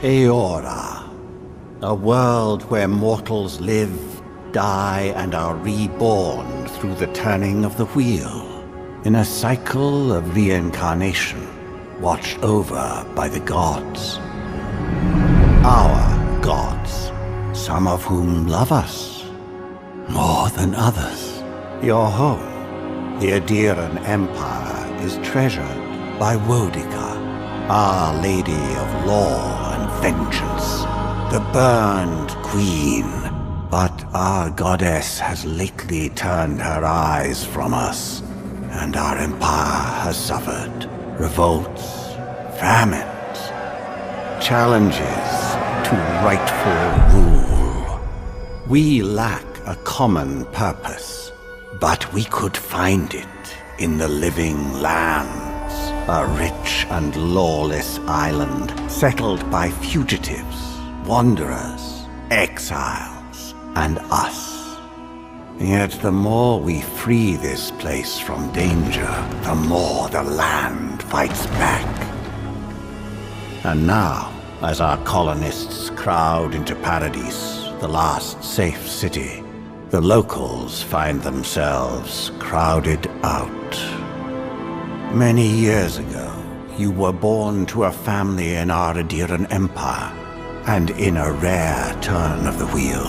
Eora, a world where mortals live, die, and are reborn through the turning of the wheel, in a cycle of reincarnation, watched over by the gods. Our gods, some of whom love us more than others. Your home, the Obsidian Empire, is treasured by Wodica, Our Lady of Law and Vengeance, the Burned Queen. But our goddess has lately turned her eyes from us, and our empire has suffered revolts, famines, challenges to rightful rule. We lack a common purpose, but we could find it in the living lands, a rich and lawless island settled by fugitives, wanderers, exiles, and us. Yet the more we free this place from danger, the more the land fights back. And now, as our colonists crowd into Paradise, the last safe city, the locals find themselves crowded out. Many years ago, you were born to a family in our Obsidian Empire, and in a rare turn of the wheel,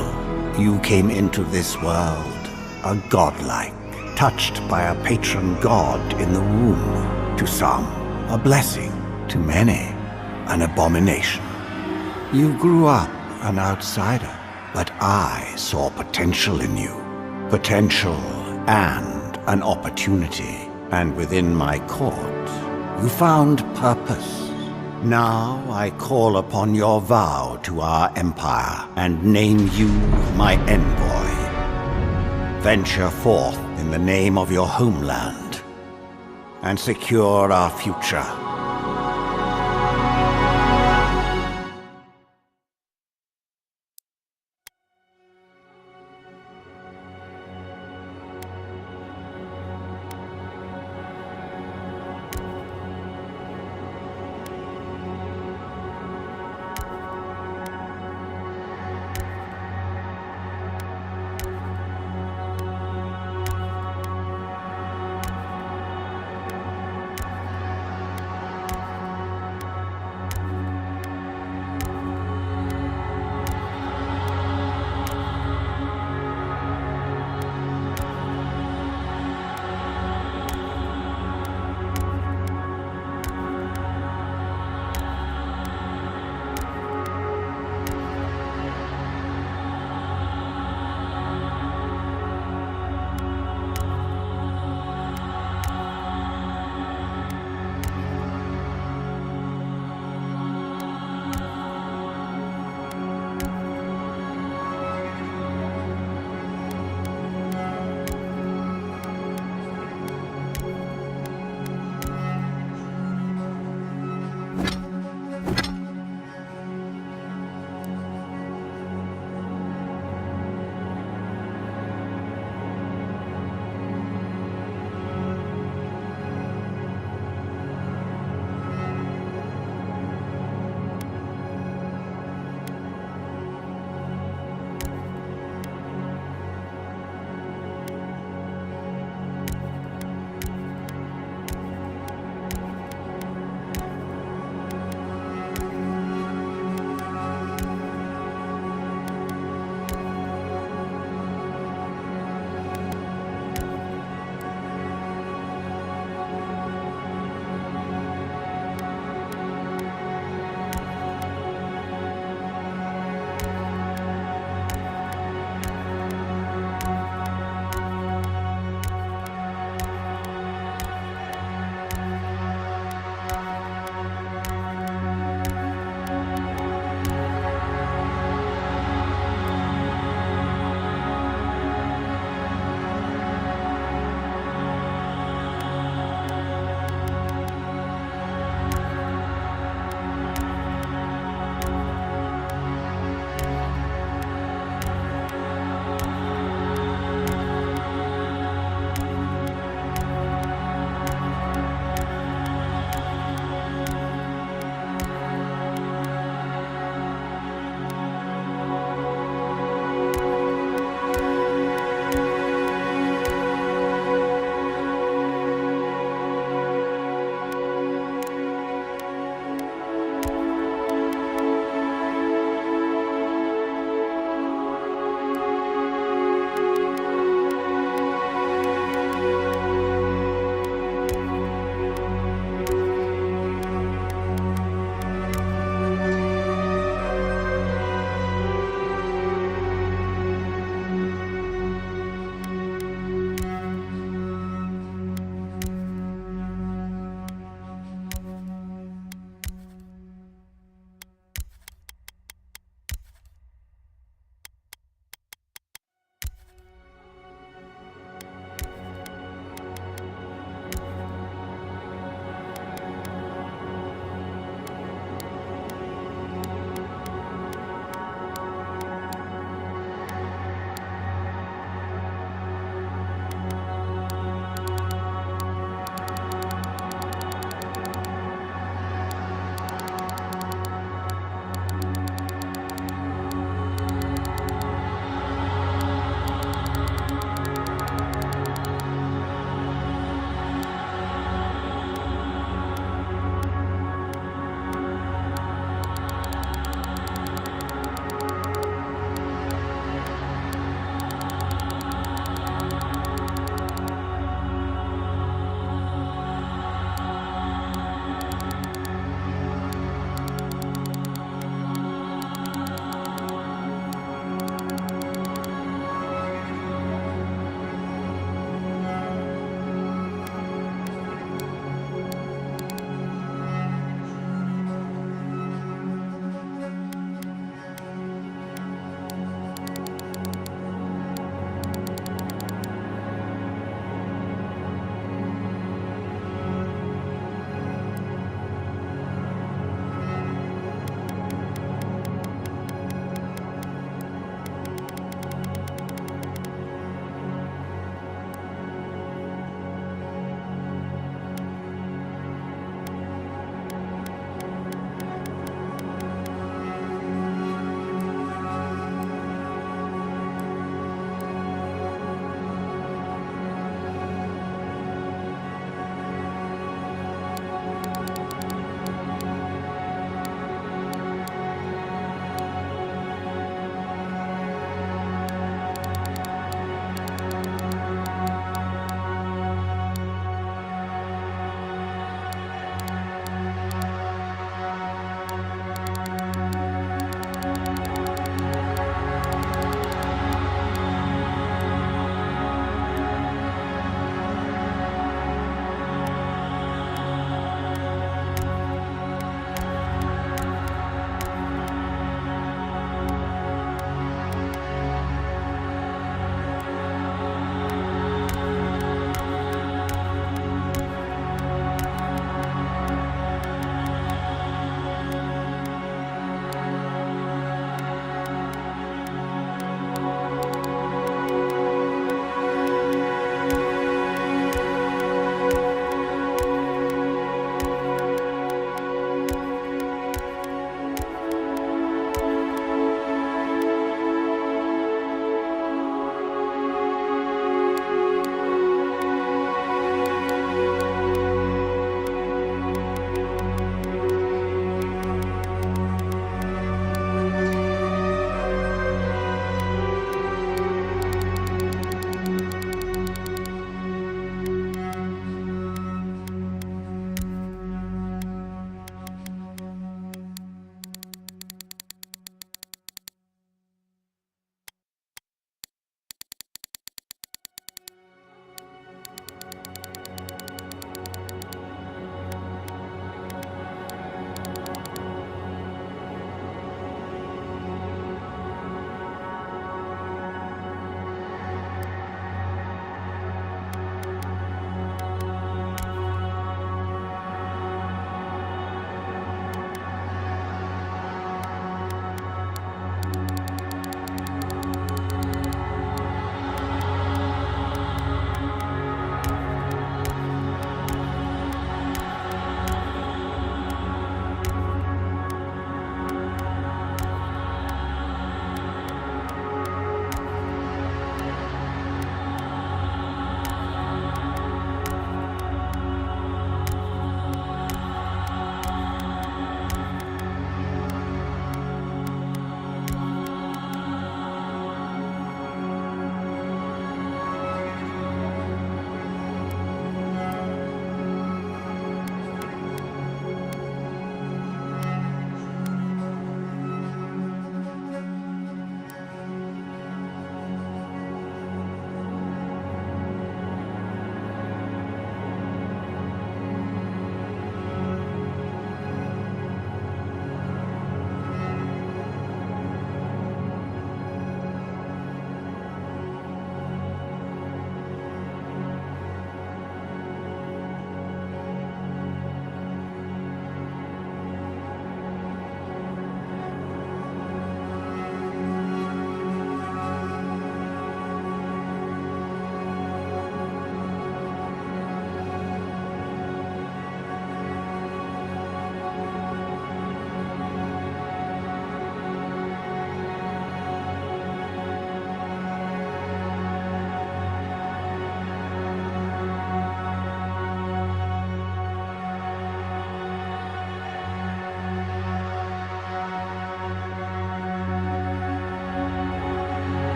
you came into this world, a godlike, touched by a patron god in the womb. To some, a blessing; to many, an abomination. You grew up an outsider, but I saw potential in you. Potential and an opportunity. And within my court, you found purpose. Now I call upon your vow to our empire and name you my envoy. Venture forth in the name of your homeland and secure our future.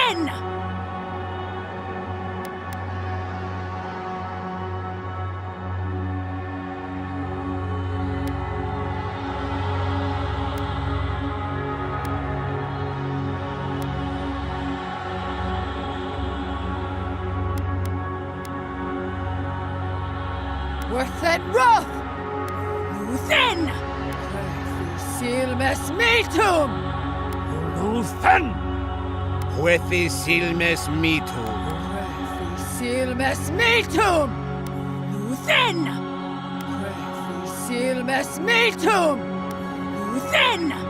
Then! Worth that roth! Luthen! Silmes metum! Luthen! Huethi silmes mitum. Silmes metum! Luthen! Silmes metum! Luthen!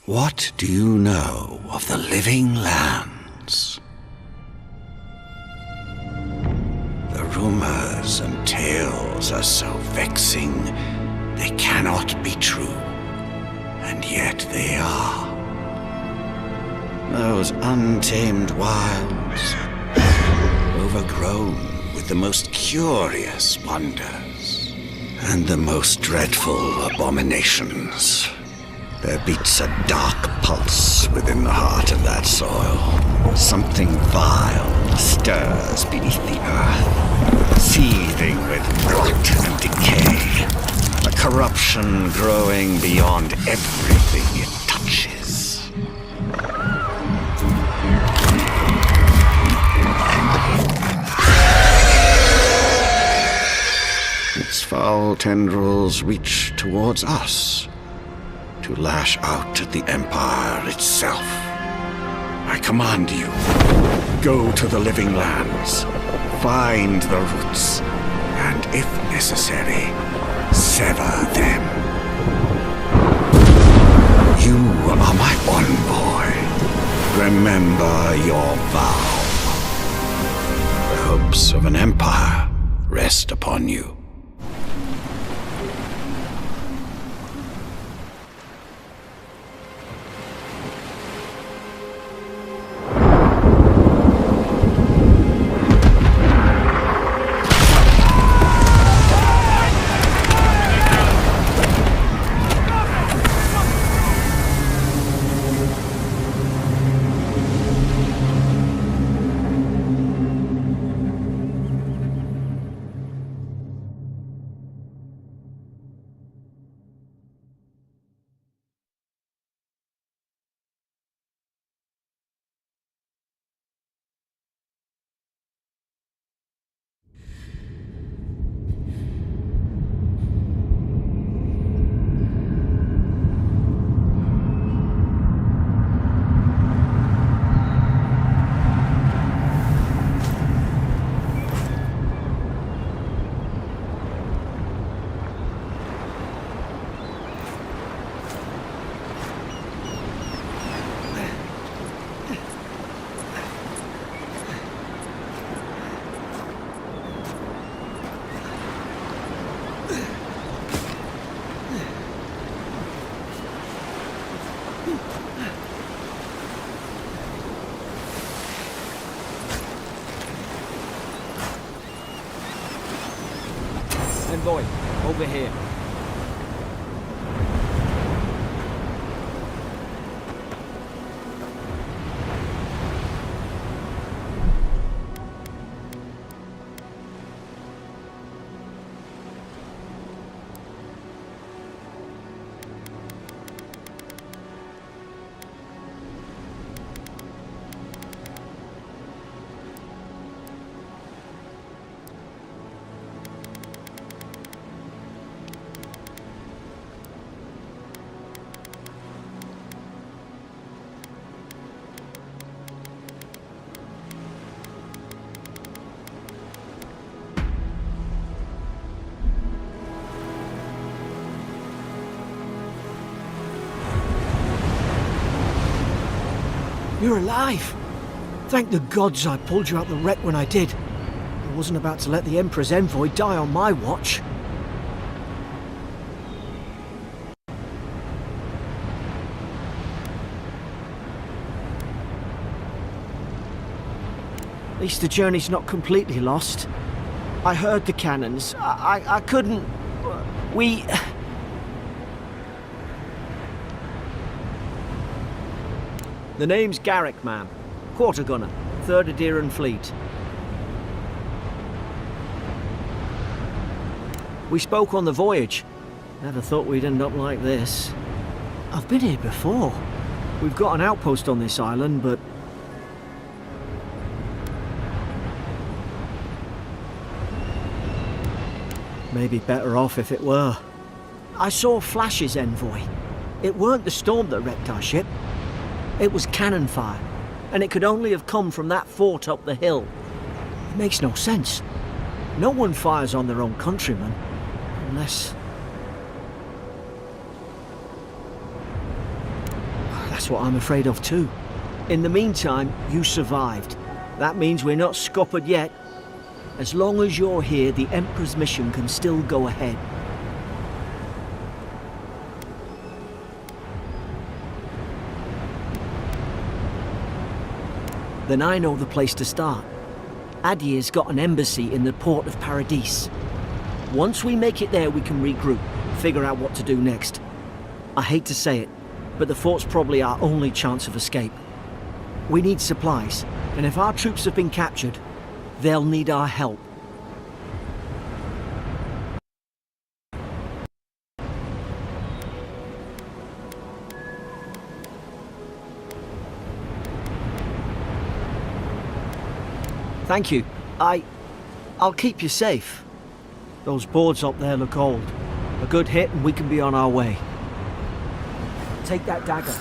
What do you know of the living lands? The rumors and tales are so vexing, they cannot be true, and yet they are. Those untamed wilds, overgrown with the most curious wonders, and the most dreadful abominations. There beats a dark pulse within the heart of that soil. Something vile stirs beneath the earth, seething with rot and decay. A corruption growing beyond everything it touches. Its foul tendrils reach towards us, to lash out at the Empire itself. I command you, go to the living lands, find the roots, and if necessary, sever them. You are my envoy. Remember your vow. The hopes of an empire rest upon you. envoy. Over here. You're alive! Thank the gods I pulled you out the wreck when I did. I wasn't about to let the Emperor's envoy die on my watch. At least the journey's not completely lost. I heard the cannons. I couldn't... We... The name's Garrick, ma'am. Quarter gunner, 3rd Aderan Fleet. We spoke on the voyage. Never thought we'd end up like this. I've been here before. We've got an outpost on this island, but... maybe better off if it were. I saw flashes, envoy. It weren't the storm that wrecked our ship. It was cannon fire, and it could only have come from that fort up the hill. It makes no sense. No one fires on their own countrymen, unless... That's what I'm afraid of too. In the meantime, you survived. That means we're not scuppered yet. As long as you're here, the Emperor's mission can still go ahead. Then I know the place to start. Adir's got an embassy in the port of Paradis. Once we make it there, we can regroup, figure out what to do next. I hate to say it, but the fort's probably our only chance of escape. We need supplies, and if our troops have been captured, they'll need our help. Thank you. I'll keep you safe. Those boards up there look old. A good hit and we can be on our way. Take that dagger.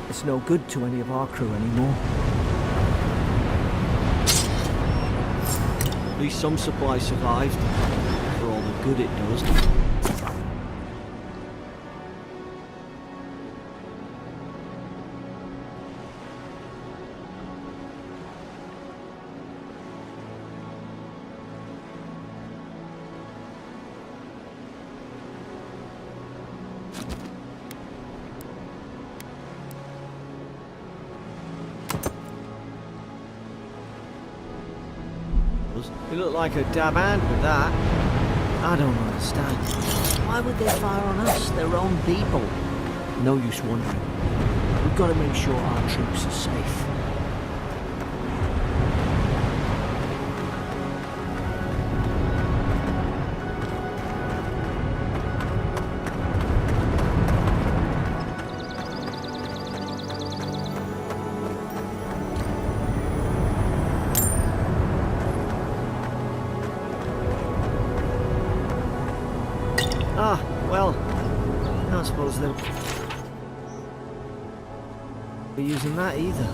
It's no good to any of our crew anymore. At least some supplies survived, for all the good it does. You look like a dab hand with that. I don't understand. Why would they fire on us, their own people? No use wondering. We've got to make sure our troops are safe. Ah, well, I suppose they'll be using that either.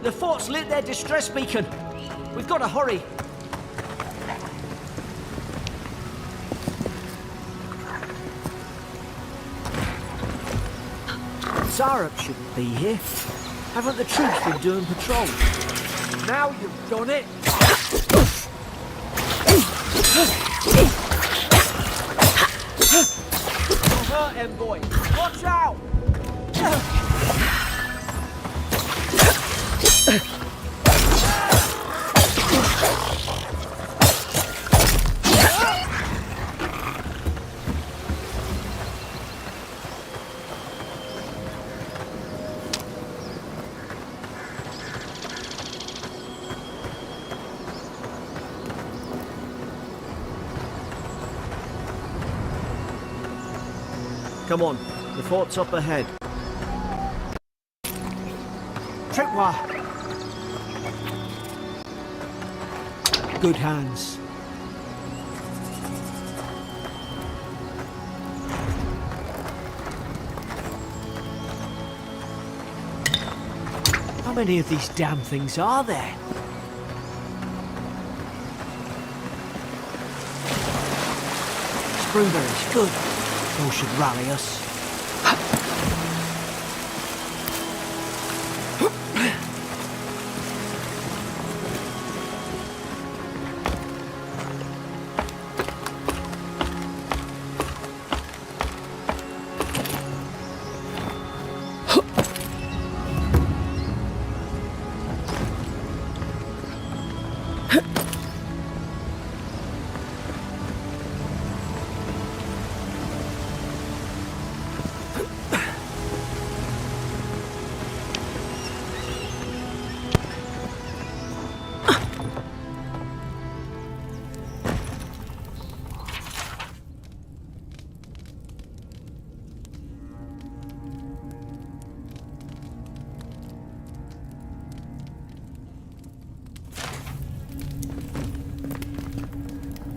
The fort's lit their distress beacon. We've got to hurry. Zarup shouldn't be here. Haven't the troops been doing patrol? Now you've done it! You're hurt, Envoy! Watch out! Come on, the fort's up ahead. Tripwire! Good hands. How many of these damn things are there? Springberries, good. Those should rally us.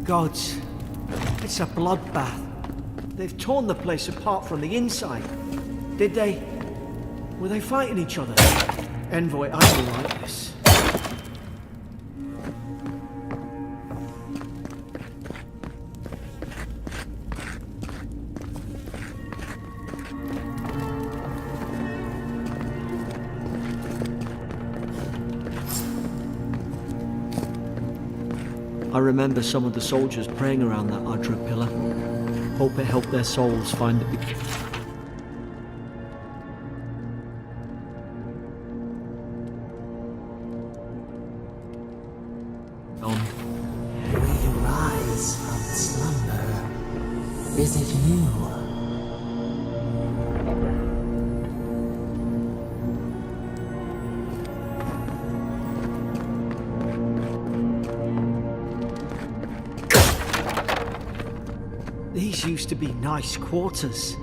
Gods, it's a bloodbath. They've torn the place apart from the inside. Did they? Were they fighting each other? Envoy, I don't like this. I remember some of the soldiers praying around that Adra pillar. Hope it helped their souls find the... We rise from slumber. Is it you? These used to be nice quarters.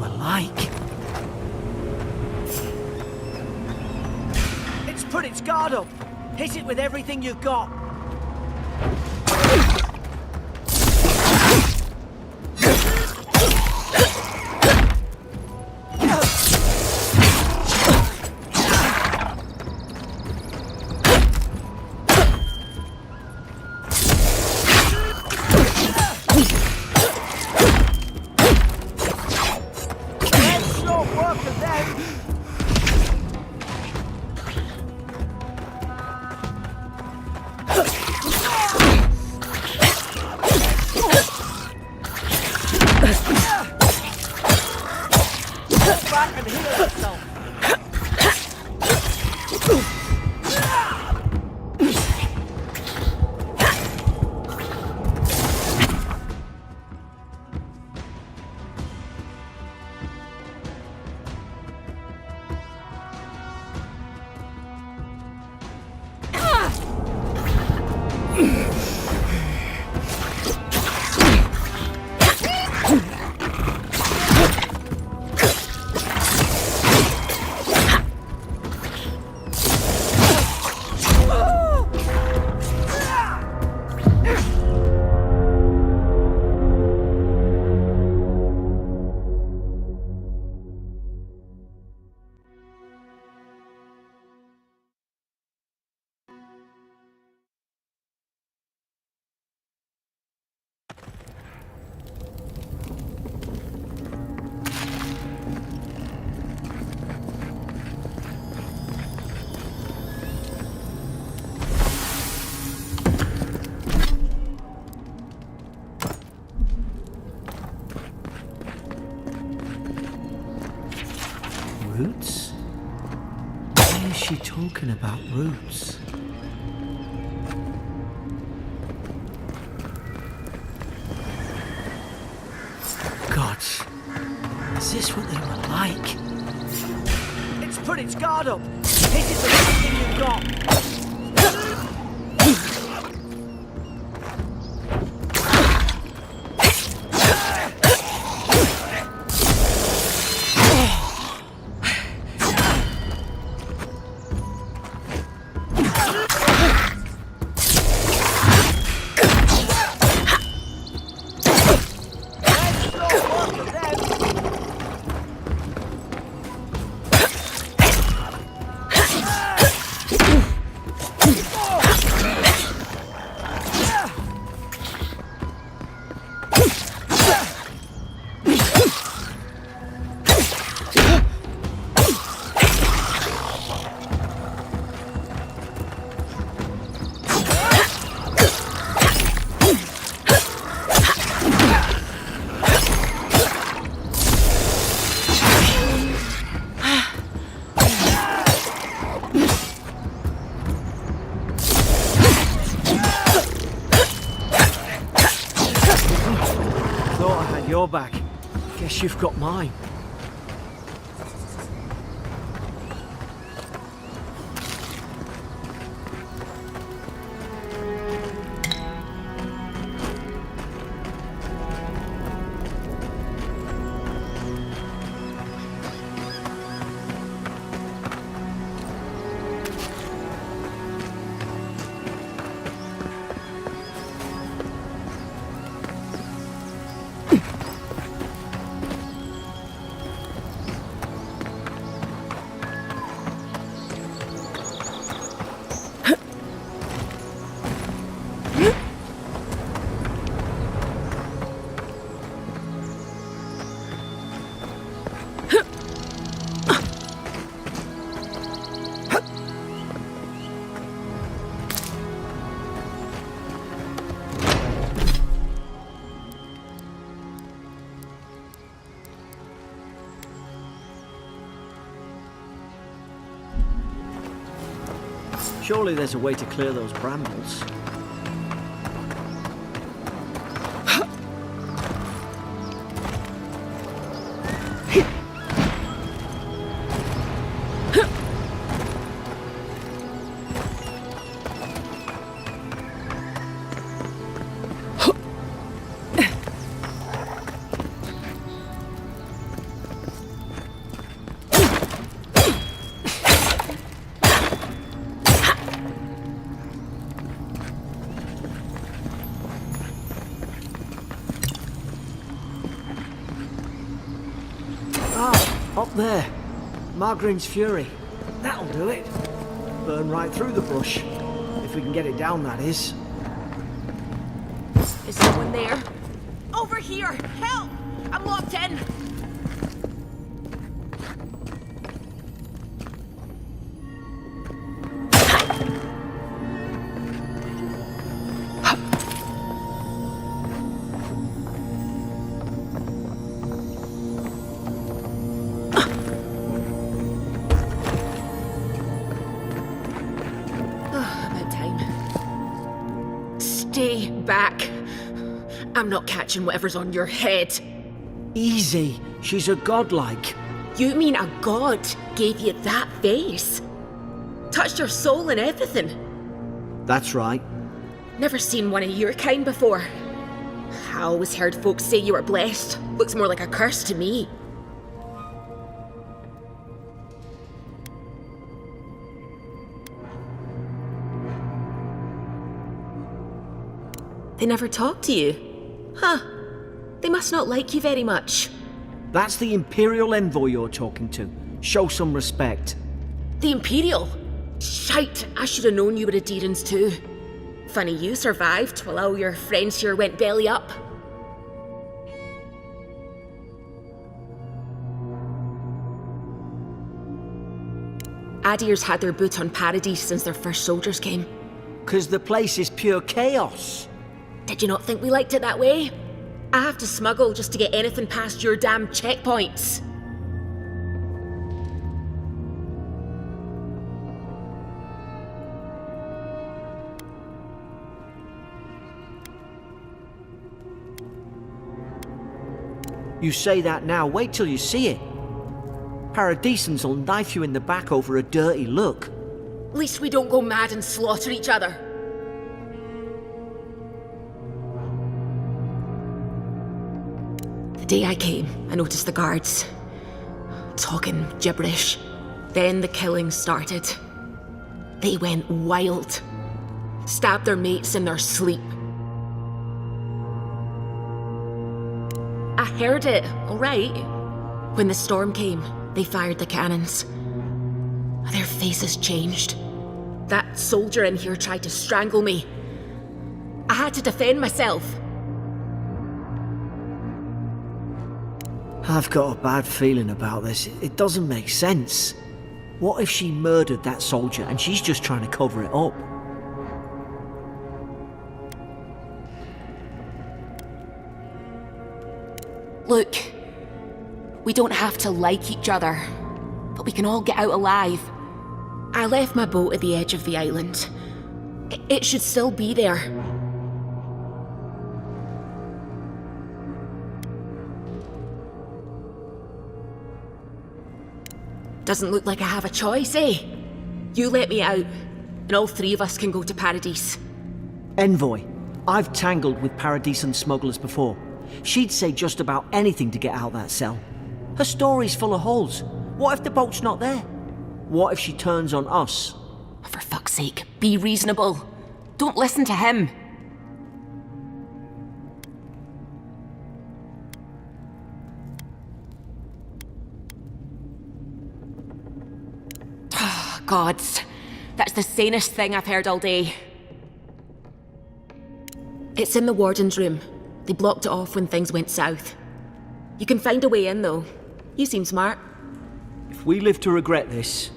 were like. It's put its guard up. Hit it with everything you've got. Roots? Why is she talking about roots? Gods, is this what they were like? It's put its guard up. Hit it with everything you've got. Your back. Guess you've got mine. Surely there's a way to clear those brambles. Up there. Margarine's Fury. That'll do it. Burn right through the brush. If we can get it down, that is. Is someone there? Over here! Help! I'm locked in! About time. Stay back. I'm not catching whatever's on your head. Easy. She's a godlike. You mean a god gave you that face? Touched your soul and everything? That's right. Never seen one of your kind before. I always heard folks say you were blessed. Looks more like a curse to me. They never talk to you? Huh. They must not like you very much. That's the Imperial Envoy you're talking to. Show some respect. The Imperial? Shite, I should have known you were Adherents too. Funny you survived while all your friends here went belly up. Adir's had their boot on Paradise since their first soldiers came. 'Cause the place is pure chaos. Did you not think we liked it that way? I have to smuggle just to get anything past your damn checkpoints. You say that now, wait till you see it. Paradisans will knife you in the back over a dirty look. At least we don't go mad and slaughter each other. The day I came, I noticed the guards talking gibberish. Then the killing started. They went wild. Stabbed their mates in their sleep. I heard it, all right. When the storm came, they fired the cannons. Their faces changed. That soldier in here tried to strangle me. I had to defend myself. I've got a bad feeling about this. It doesn't make sense. What if she murdered that soldier and she's just trying to cover it up? Look, we don't have to like each other, but we can all get out alive. I left my boat at the edge of the island. It should still be there. Doesn't look like I have a choice, eh? You let me out, and all three of us can go to Paradise. Envoy, I've tangled with Paradisan smugglers before. She'd say just about anything to get out that cell. Her story's full of holes. What if the boat's not there? What if she turns on us? For fuck's sake, be reasonable. Don't listen to him. Gods, that's the sanest thing I've heard all day. It's in the warden's room. They blocked it off when things went south. You can find a way in, though. You seem smart. If we live to regret this...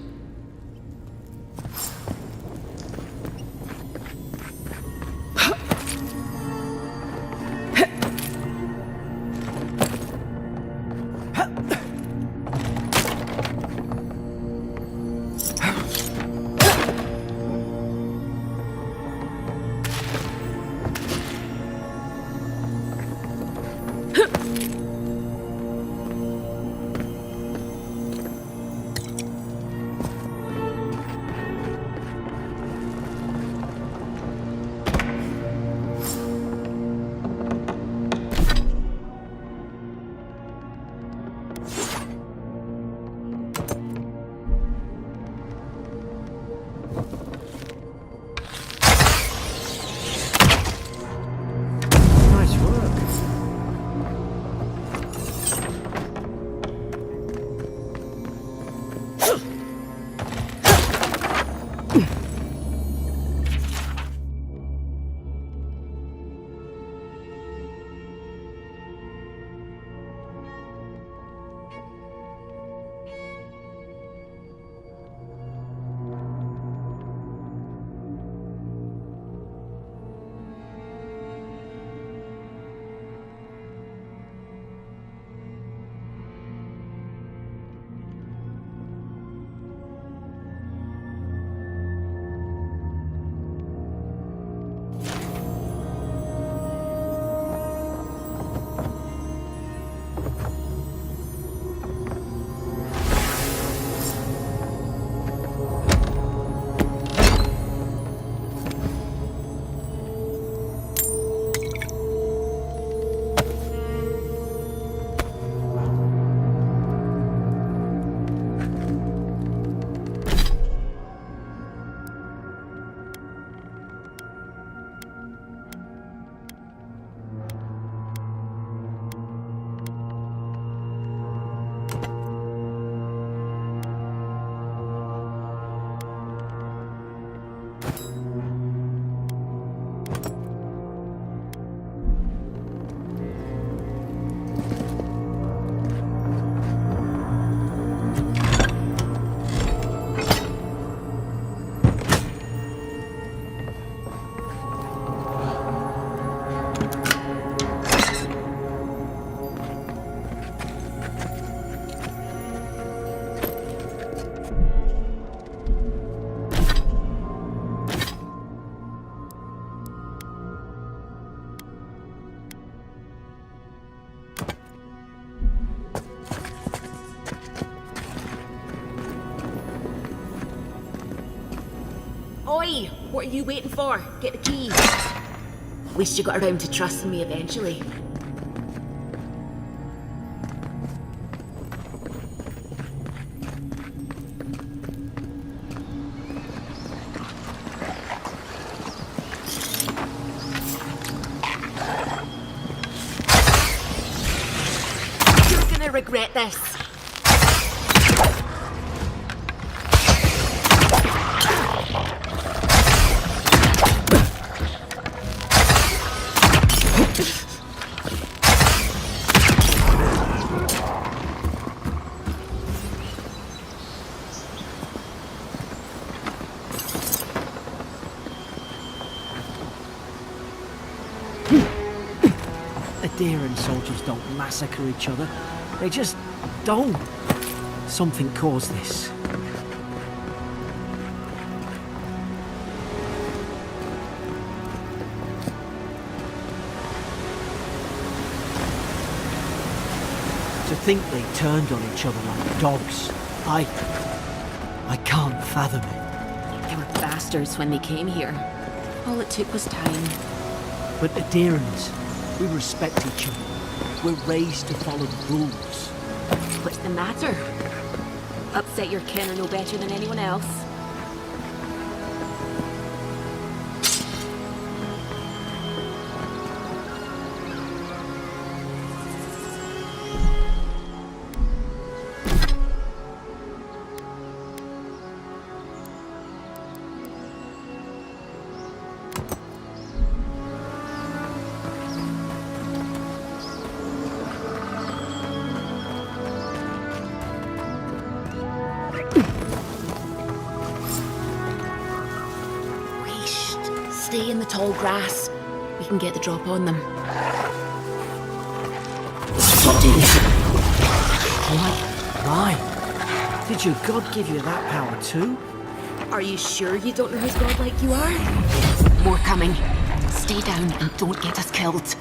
Oi! What are you waiting for? Get the key. At least you got around to trusting me eventually. You're gonna regret this. Eoran soldiers don't massacre each other. They just don't. Something caused this. To think they turned on each other like dogs. I can't fathom it. They were bastards when they came here. All it took was time. But Eorans, we respect each other. We're raised to follow the rules. What's the matter? Upset your kin are no better than anyone else? Stay in the tall grass. We can get the drop on them. Why? Did your god give you that power too? Are you sure you don't know who's godlike you are? More coming. Stay down and don't get us killed.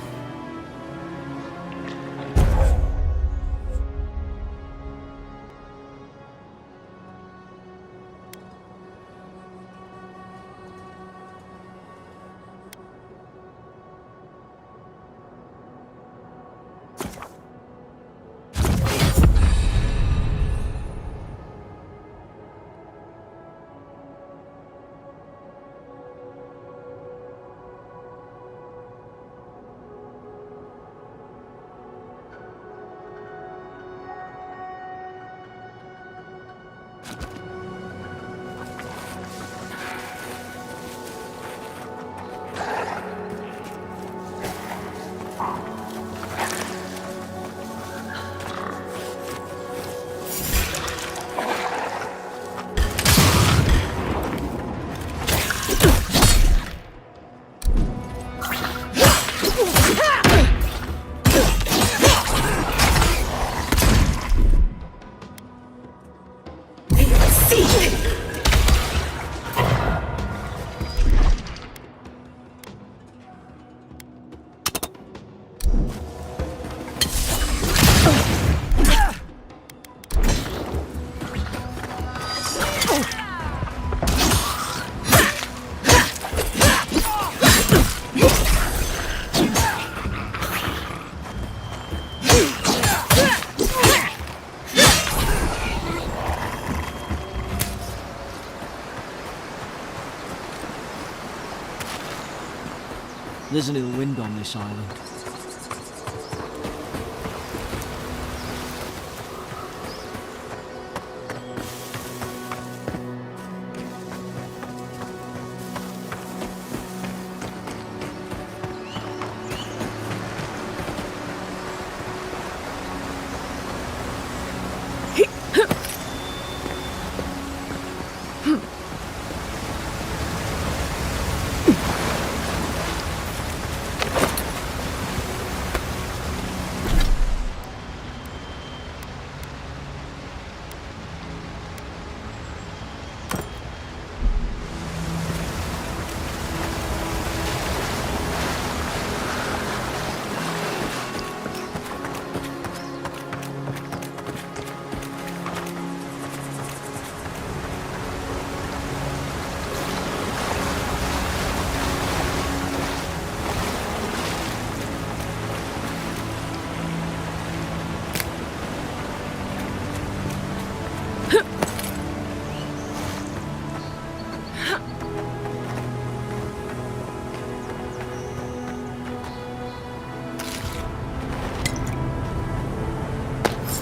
There's a little wind on this island.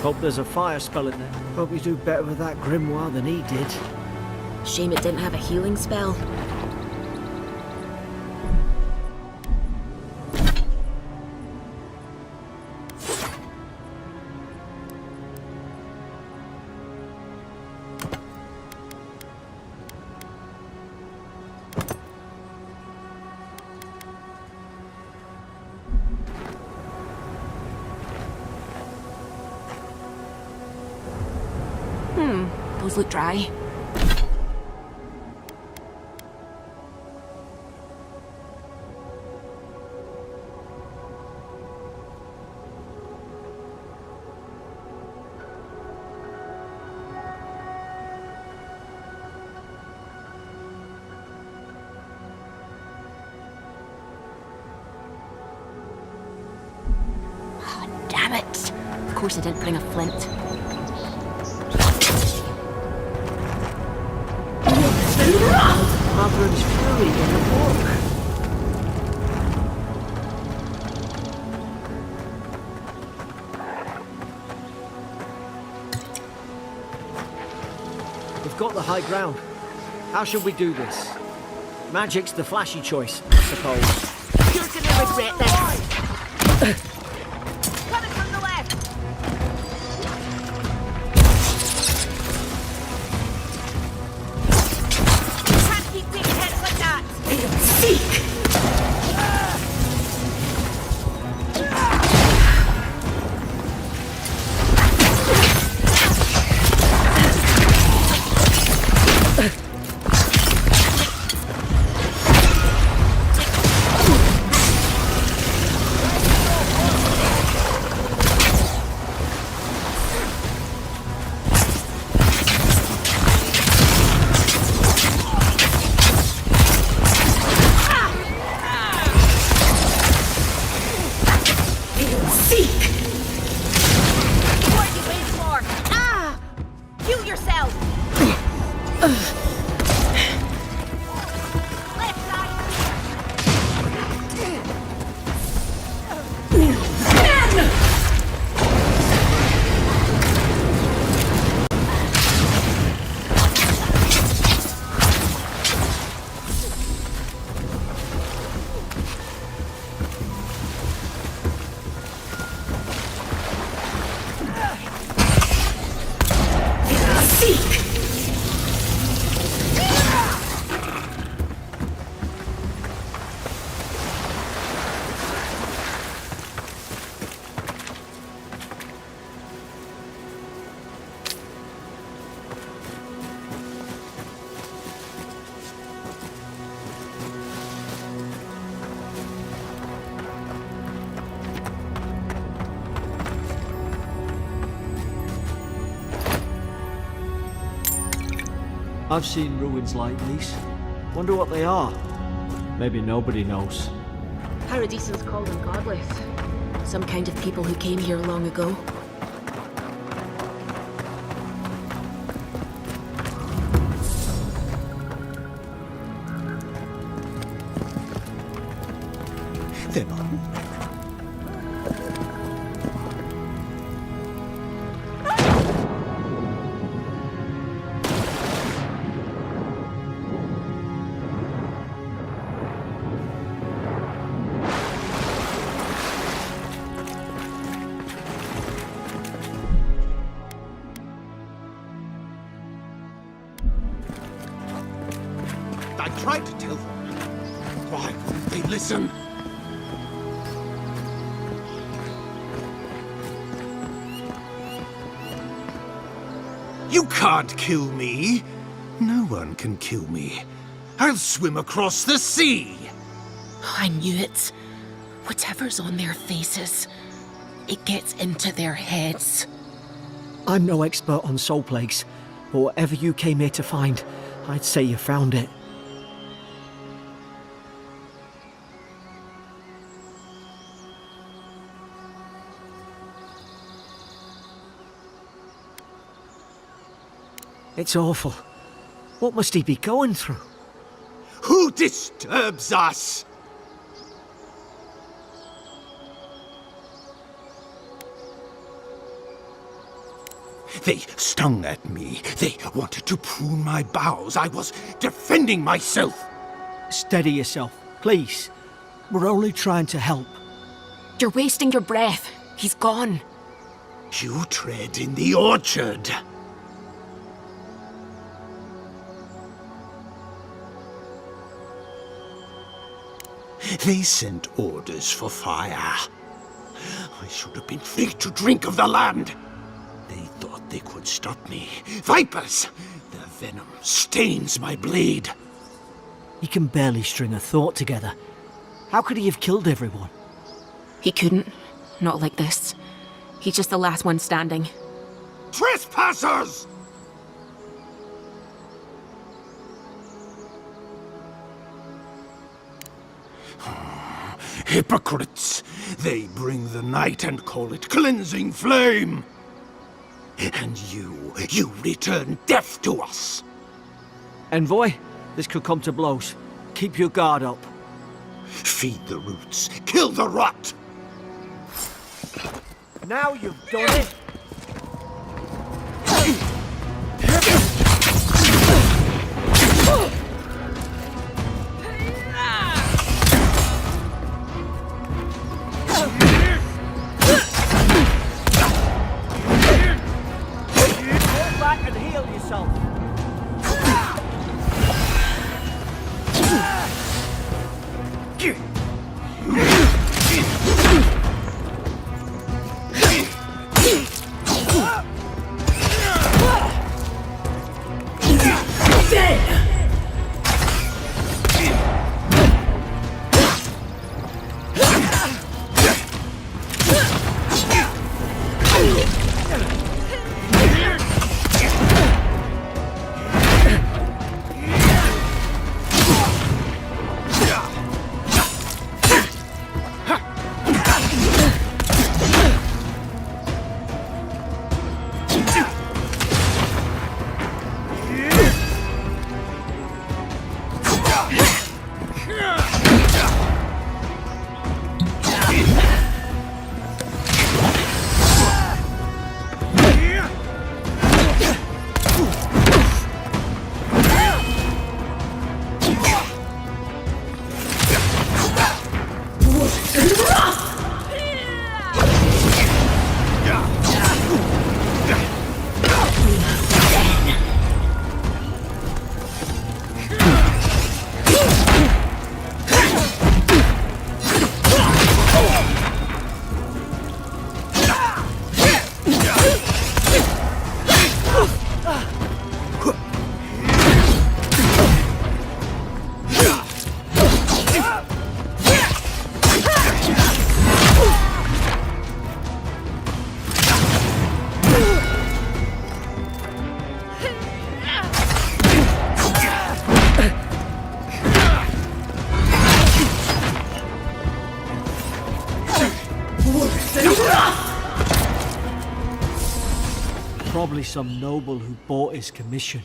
Hope there's a fire spell in there. Hope you do better with that grimoire than he did. Shame it didn't have a healing spell. Those look dry. Oh, damn it. Of course I didn't bring a flint. Mother's fury in the book. We've got the high ground. How should we do this? Magic's the flashy choice, I suppose. You're gonna regret this. Coming from the left. Can't keep taking hits like that. Seek. I've seen ruins like these. Wonder what they are. Maybe nobody knows. Paradisans call them godless. Some kind of people who came here long ago. Them on. I tried to tell them. Why wouldn't they listen? You can't kill me. No one can kill me. I'll swim across the sea. I knew it. Whatever's on their faces, it gets into their heads. I'm no expert on soul plagues, but whatever you came here to find, I'd say you found it. It's awful. What must he be going through? Who disturbs us? They stung at me. They wanted to prune my boughs. I was defending myself. Steady yourself, please. We're only trying to help. You're wasting your breath. He's gone. You tread in the orchard. They sent orders for fire. I should have been free to drink of the land. They thought they could stop me. Vipers! Their venom stains my blade. He can barely string a thought together. How could he have killed everyone? He couldn't. Not like this. He's just the last one standing. Trespassers! Hypocrites! They bring the night and call it cleansing flame! And you return death to us! Envoy, this could come to blows. Keep your guard up. Feed the roots, kill the rot! Now you've done it! Fall back and heal yourself. Probably some noble who bought his commission.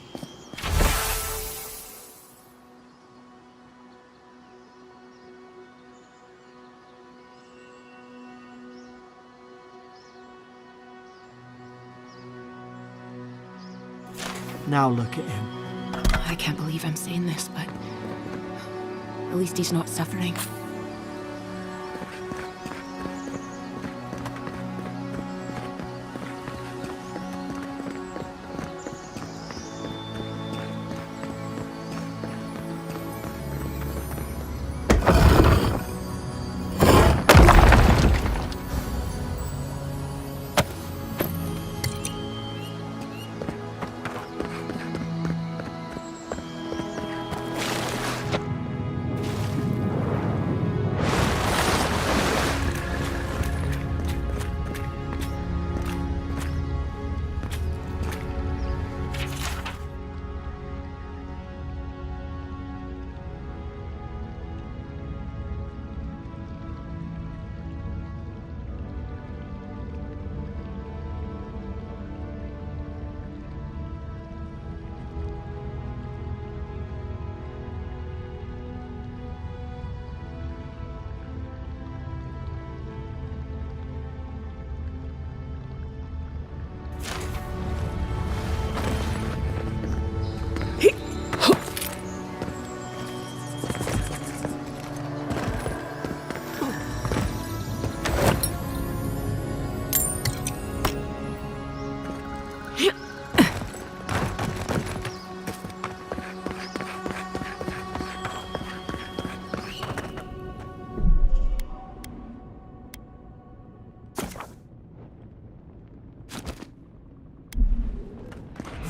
Now look at him. I can't believe I'm saying this, but at least he's not suffering.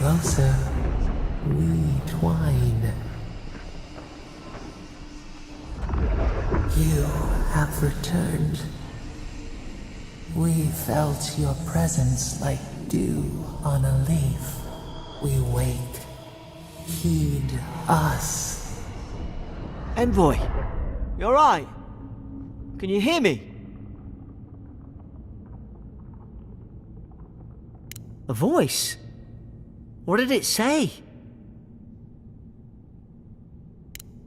Closer, we twine. You have returned. We felt your presence like dew on a leaf. We wake. Heed us. Envoy, you alright? Can you hear me? A voice? What did it say?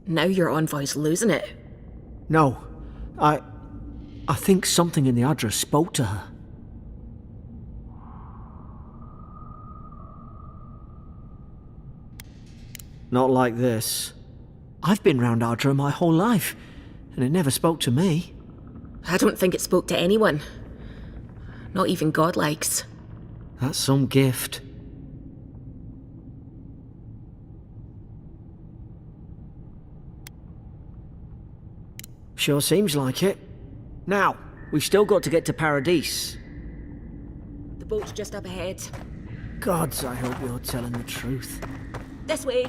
Now your envoy's losing it. No, I think something in the address spoke to her. Not like this. I've been round Ardra my whole life, and it never spoke to me. I don't think it spoke to anyone. Not even godlikes. That's some gift. Sure seems like it. Now, we've still got to get to Paradise. The boat's just up ahead. Gods, I hope you're telling the truth. This way.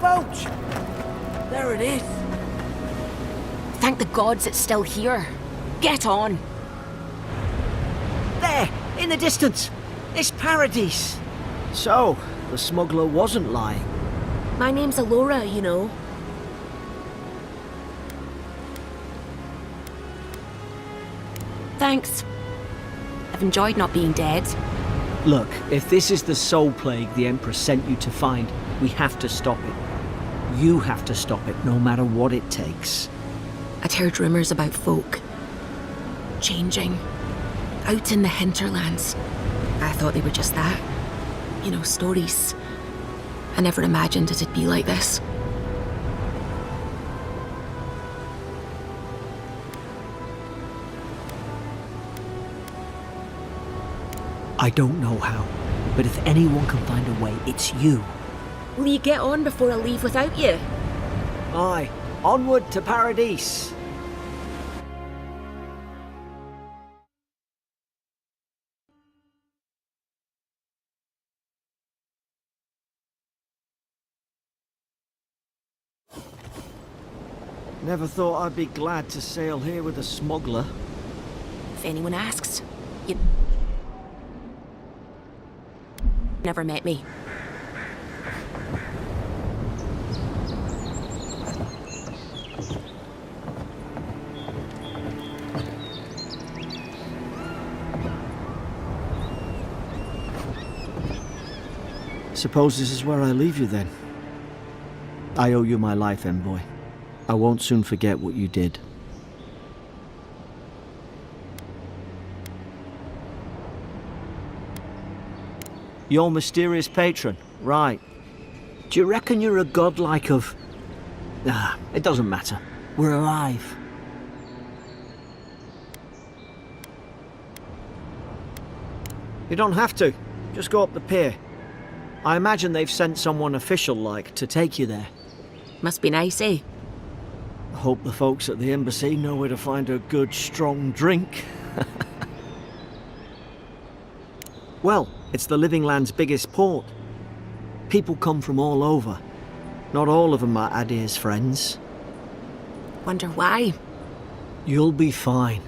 Boat! There it is. Thank the gods it's still here. Get on. There, in the distance. It's Paradise. So, the smuggler wasn't lying. My name's Eora, you know. Thanks. I've enjoyed not being dead. Look, if this is the soul plague the Emperor sent you to find, we have to stop it. You have to stop it, no matter what it takes. I'd heard rumours about folk changing out in the hinterlands. I thought they were just that. You know, stories. I never imagined it'd be like this. I don't know how, but if anyone can find a way, it's you. Will you get on before I leave without you? Aye, onward to Paradise. Never thought I'd be glad to sail here with a smuggler. If anyone asks, you never met me. Suppose this is where I leave you then. I owe you my life, Envoy. I won't soon forget what you did. Your mysterious patron, right. Do you reckon you're a godlike of... Ah, it doesn't matter. We're alive. You don't have to. Just go up the pier. I imagine they've sent someone official-like to take you there. Must be nice, eh? I hope the folks at the embassy know where to find a good, strong drink. Well, it's the Living Land's biggest port. People come from all over. Not all of them are Adir's friends. Wonder why? You'll be fine.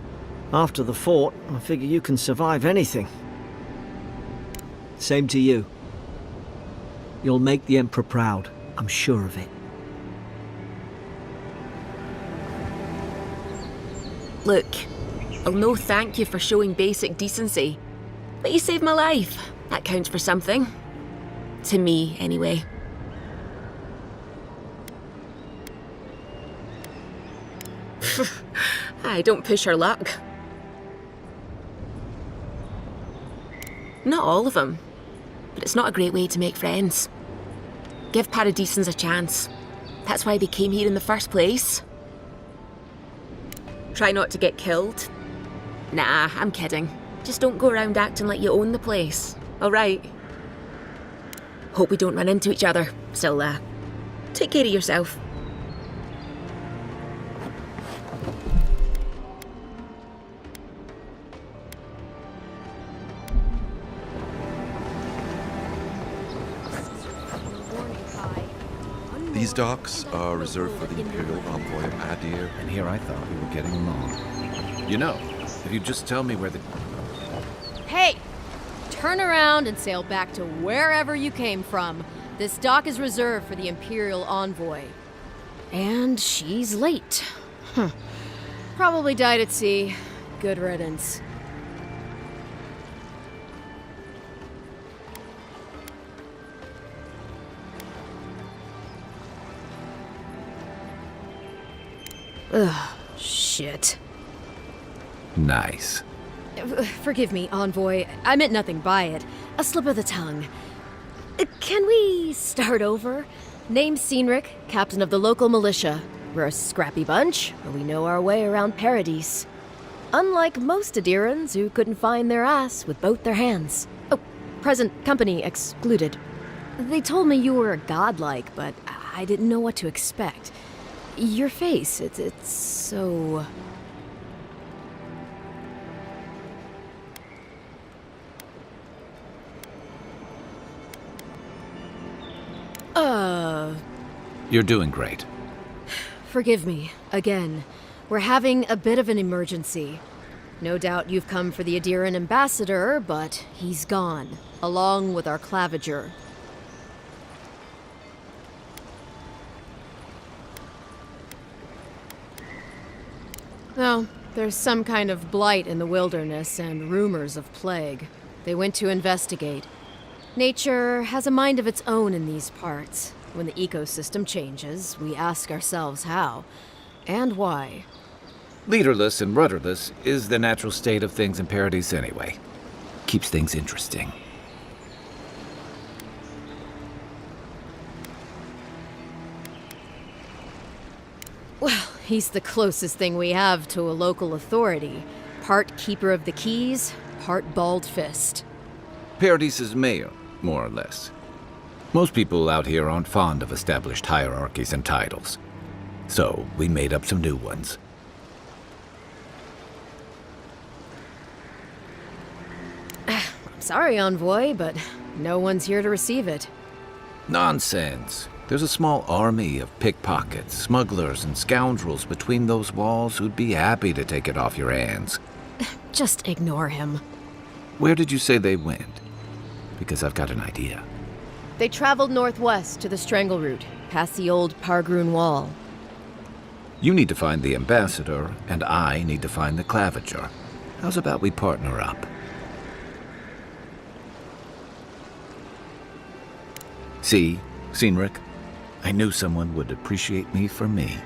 After the fort, I figure you can survive anything. Same to you. You'll make the Emperor proud, I'm sure of it. Look, I'll no thank you for showing basic decency. But you saved my life. That counts for something. To me, anyway. I don't push her luck. Not all of them. But it's not a great way to make friends. Give Paradisans a chance. That's why they came here in the first place. Try not to get killed. Nah, I'm kidding. Just don't go around acting like you own the place. Alright? Hope we don't run into each other. So, take care of yourself. These docks are reserved for the Imperial Envoy of Adir. And here I thought we were getting along. You know, if you just tell me where the... Hey! Turn around and sail back to wherever you came from. This dock is reserved for the Imperial Envoy. And she's late. Probably died at sea. Good riddance. Ugh, shit. Nice. Forgive me, Envoy. I meant nothing by it. A slip of the tongue. Can we start over? Name's Cynric, captain of the local militia. We're a scrappy bunch, but we know our way around Paradise. Unlike most Adirans who couldn't find their ass with both their hands. Oh, present company excluded. They told me you were godlike, but I didn't know what to expect. Your face, it's so... You're doing great. Forgive me, again. We're having a bit of an emergency. No doubt you've come for the Adiran ambassador, but he's gone, along with our claviger. Oh, there's some kind of blight in the wilderness and rumors of plague. They went to investigate. Nature has a mind of its own in these parts. When the ecosystem changes, we ask ourselves how and why. Leaderless and rudderless is the natural state of things in Paradise anyway. Keeps things interesting. Well, he's the closest thing we have to a local authority. Part keeper of the keys, part bald fist. Paradise's mayor, more or less. Most people out here aren't fond of established hierarchies and titles. So, we made up some new ones. I'm sorry, Envoy, but no one's here to receive it. Nonsense. There's a small army of pickpockets, smugglers, and scoundrels between those walls who'd be happy to take it off your hands. Just ignore him. Where did you say they went? Because I've got an idea. They traveled northwest to the Strangle Route, past the old Pargroon Wall. You need to find the ambassador, and I need to find the claviger. How's about we partner up? See, Cynric? I knew someone would appreciate me for me.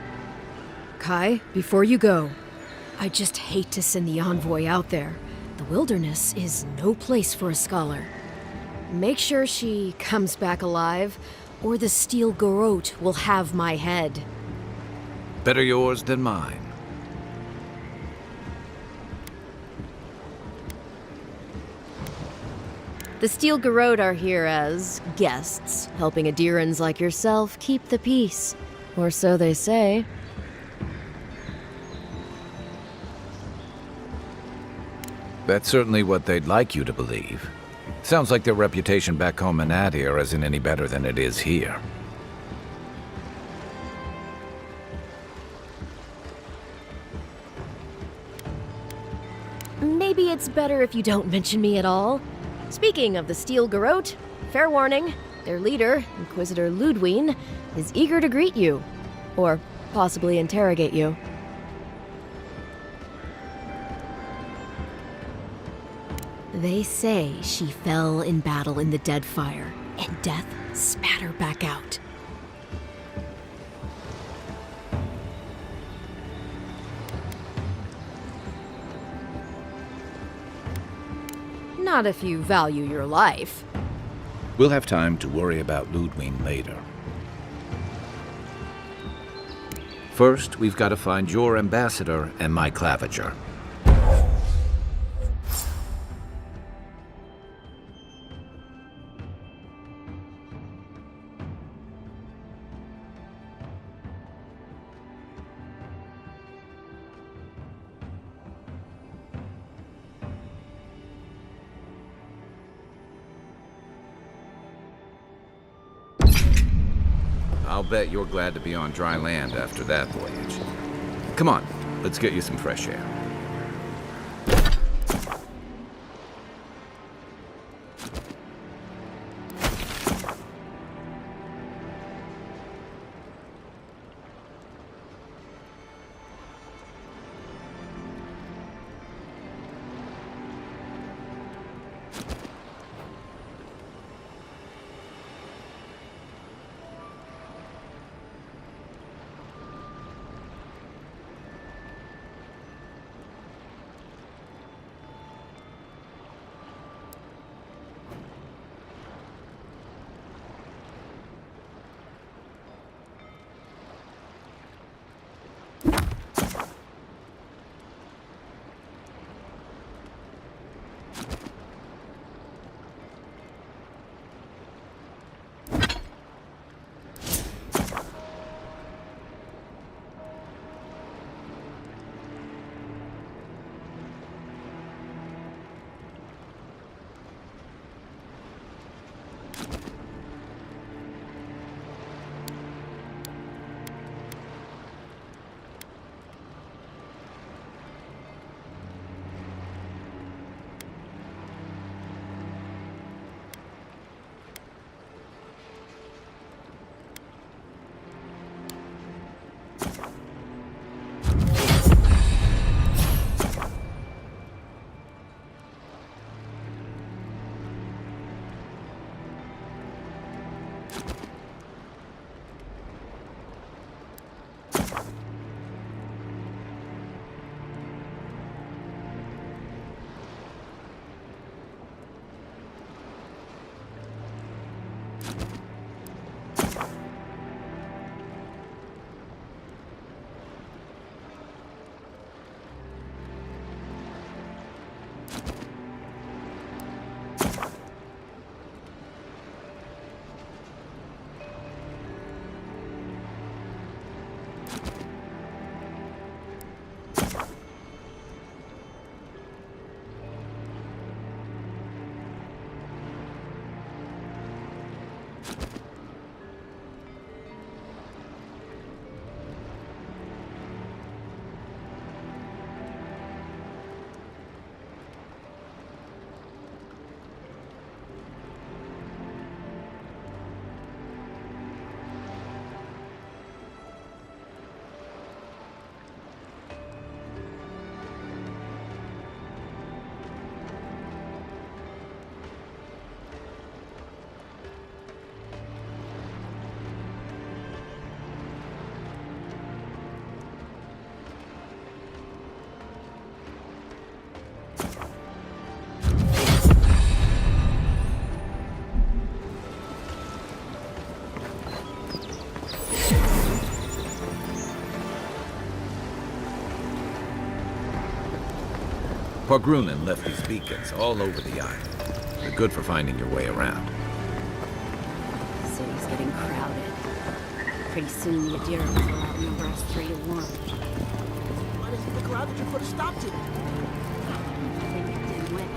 Kai, before you go, I just hate to send the Envoy out there. The wilderness is no place for a scholar. Make sure she comes back alive, or the Steel Garrote will have my head. Better yours than mine. The Steel Garrote are here as guests, helping Adirans like yourself keep the peace. Or so they say. That's certainly what they'd like you to believe. Sounds like their reputation back home in Adir isn't any better than it is here. Maybe it's better if you don't mention me at all. Speaking of the Steel Garrote, fair warning, their leader, Inquisitor Ludwine, is eager to greet you. Or possibly interrogate you. They say she fell in battle in the Deadfire, and death spat her back out. Not if you value your life. We'll have time to worry about Ludwine later. First, we've got to find your ambassador and my claviger. I'll bet you're glad to be on dry land after that voyage. Come on, let's get you some fresh air. Pogrunin left these beacons all over the island. They're good for finding your way around. The city's getting crowded. Pretty soon the Eora will outnumber us 3 to 1. Why doesn't the crowd that you put a stop to? I think it did win.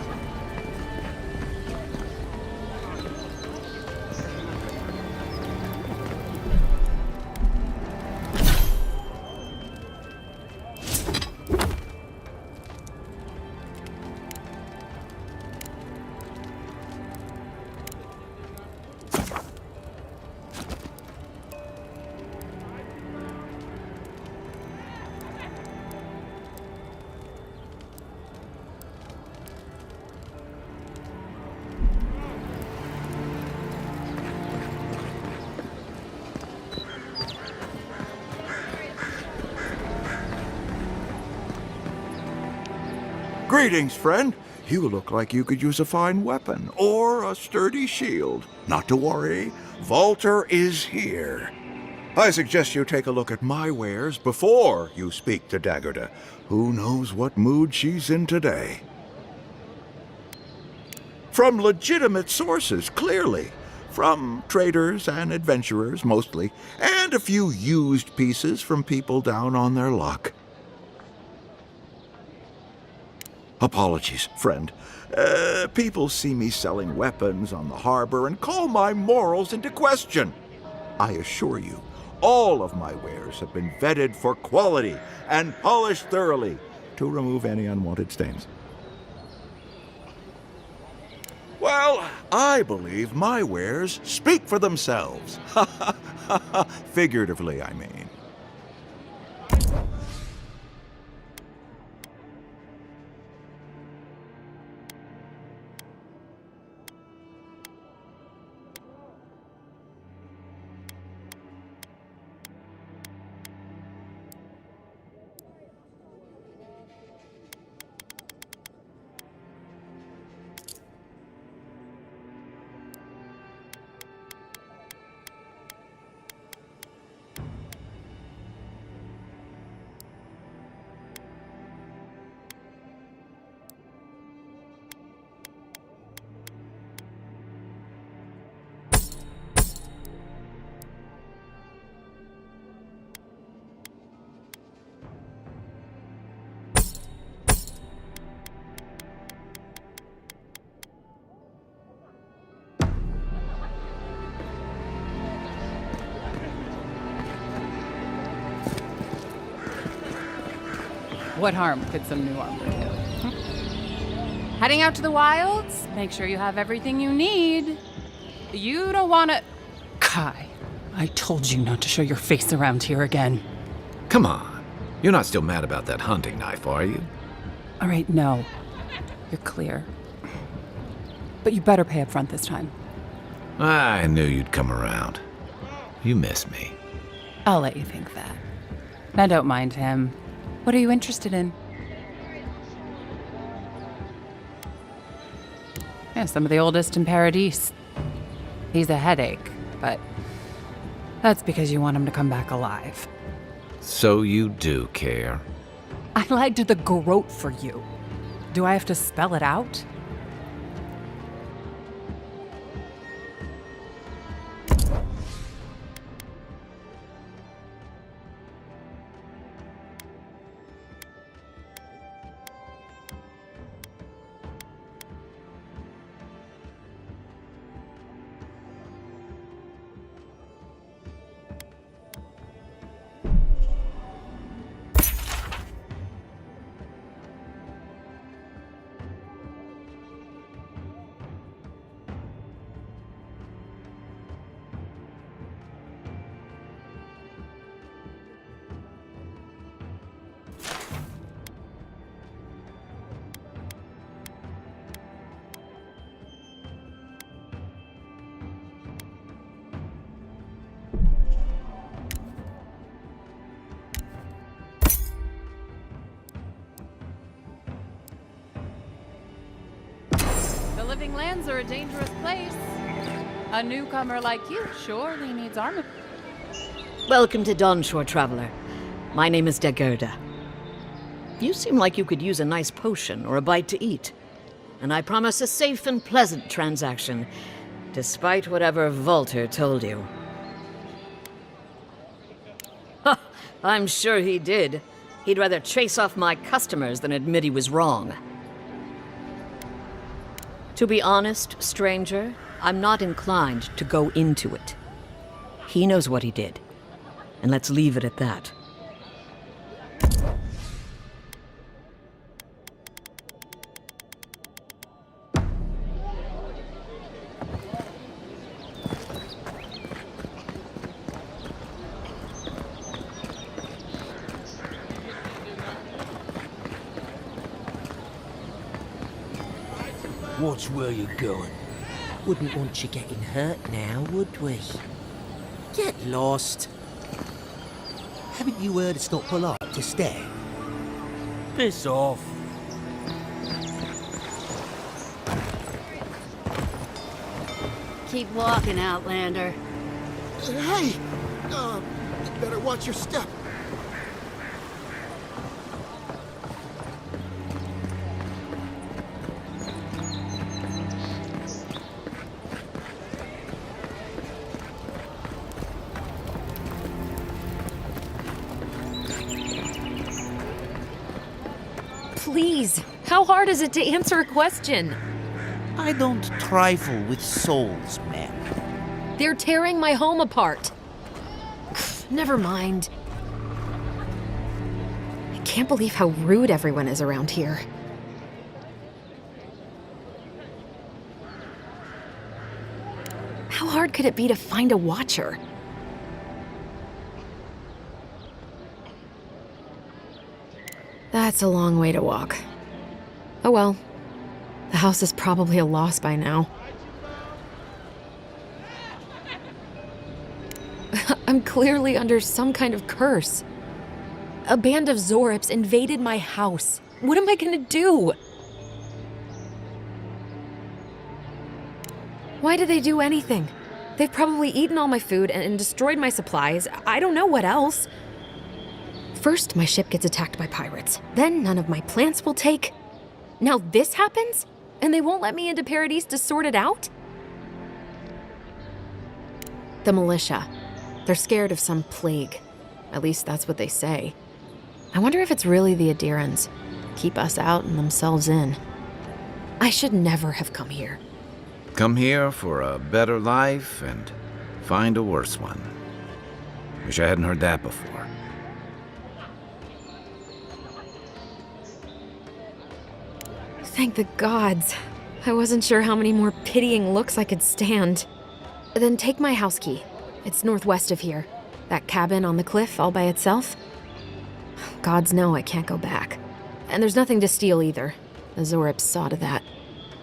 Greetings, friend. You look like you could use a fine weapon or a sturdy shield. Not to worry, Volter is here. I suggest you take a look at my wares before you speak to Daggerda. Who knows what mood she's in today? From legitimate sources, clearly. From traders and adventurers, mostly, and a few used pieces from people down on their luck. Apologies, friend. People see me selling weapons on the harbor and call my morals into question. I assure you, all of my wares have been vetted for quality and polished thoroughly to remove any unwanted stains. Well, I believe my wares speak for themselves. Figuratively, I mean. What harm could some new armor do? Heading out to the wilds? Make sure you have everything you need. You don't want to... Kai, I told you not to show your face around here again. Come on. You're not still mad about that hunting knife, are you? All right, no. You're clear. But you better pay up front this time. I knew you'd come around. You miss me. I'll let you think that. Now don't mind him. What are you interested in? Yeah, some of the oldest in Paradise. He's a headache, but that's because you want him to come back alive. So you do care. I lied to the garrote for you. Do I have to spell it out? The living lands are a dangerous place. A newcomer like you surely needs armor. Welcome to Dawnshore, traveler. My name is Dagerda. You seem like you could use a nice potion or a bite to eat. And I promise a safe and pleasant transaction, despite whatever Volter told you. Ha! I'm sure he did. He'd rather chase off my customers than admit he was wrong. To be honest, stranger, I'm not inclined to go into it. He knows what he did, and let's leave it at that. Watch where you're going. Wouldn't want you getting hurt now, would we? Get lost. Haven't you heard it's not polite to stare? Piss off. Keep walking, Outlander. Hey! Better watch your step. Please, how hard is it to answer a question? I don't trifle with souls, man. They're tearing my home apart. Never mind. I can't believe how rude everyone is around here. How hard could it be to find a watcher? That's a long way to walk. Oh well. The house is probably a loss by now. I'm clearly under some kind of curse. A band of Zorips invaded my house. What am I gonna do? Why did they do anything? They've probably eaten all my food and destroyed my supplies. I don't know what else. First, my ship gets attacked by pirates. Then none of my plants will take. Now this happens? And they won't let me into Paradise to sort it out? The militia. They're scared of some plague. At least that's what they say. I wonder if it's really the Adirans. Keep us out and themselves in. I should never have come here. Come here for a better life and find a worse one. Wish I hadn't heard that before. Thank the gods. I wasn't sure how many more pitying looks I could stand. Then take my house key. It's northwest of here. That cabin on the cliff all by itself. Gods know I can't go back. And there's nothing to steal either. The Zorips saw to that.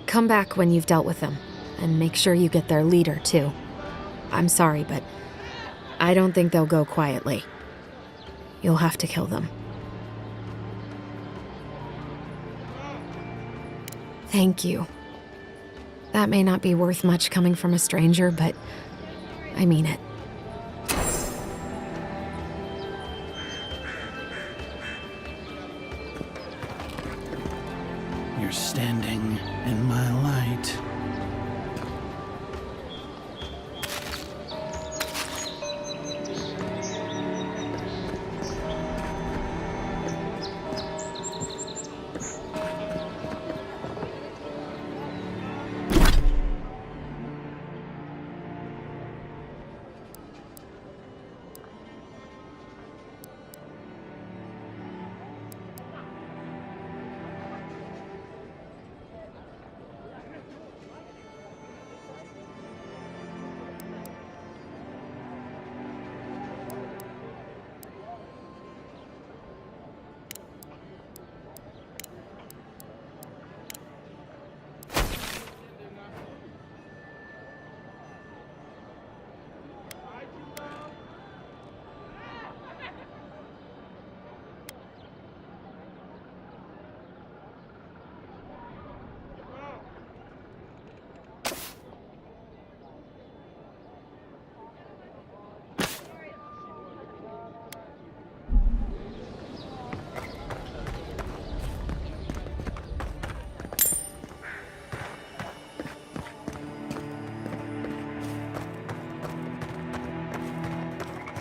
Come back when you've dealt with them. And make sure you get their leader, too. I'm sorry, but I don't think they'll go quietly. You'll have to kill them. Thank you. That may not be worth much coming from a stranger, but I mean it. You're standing in my light.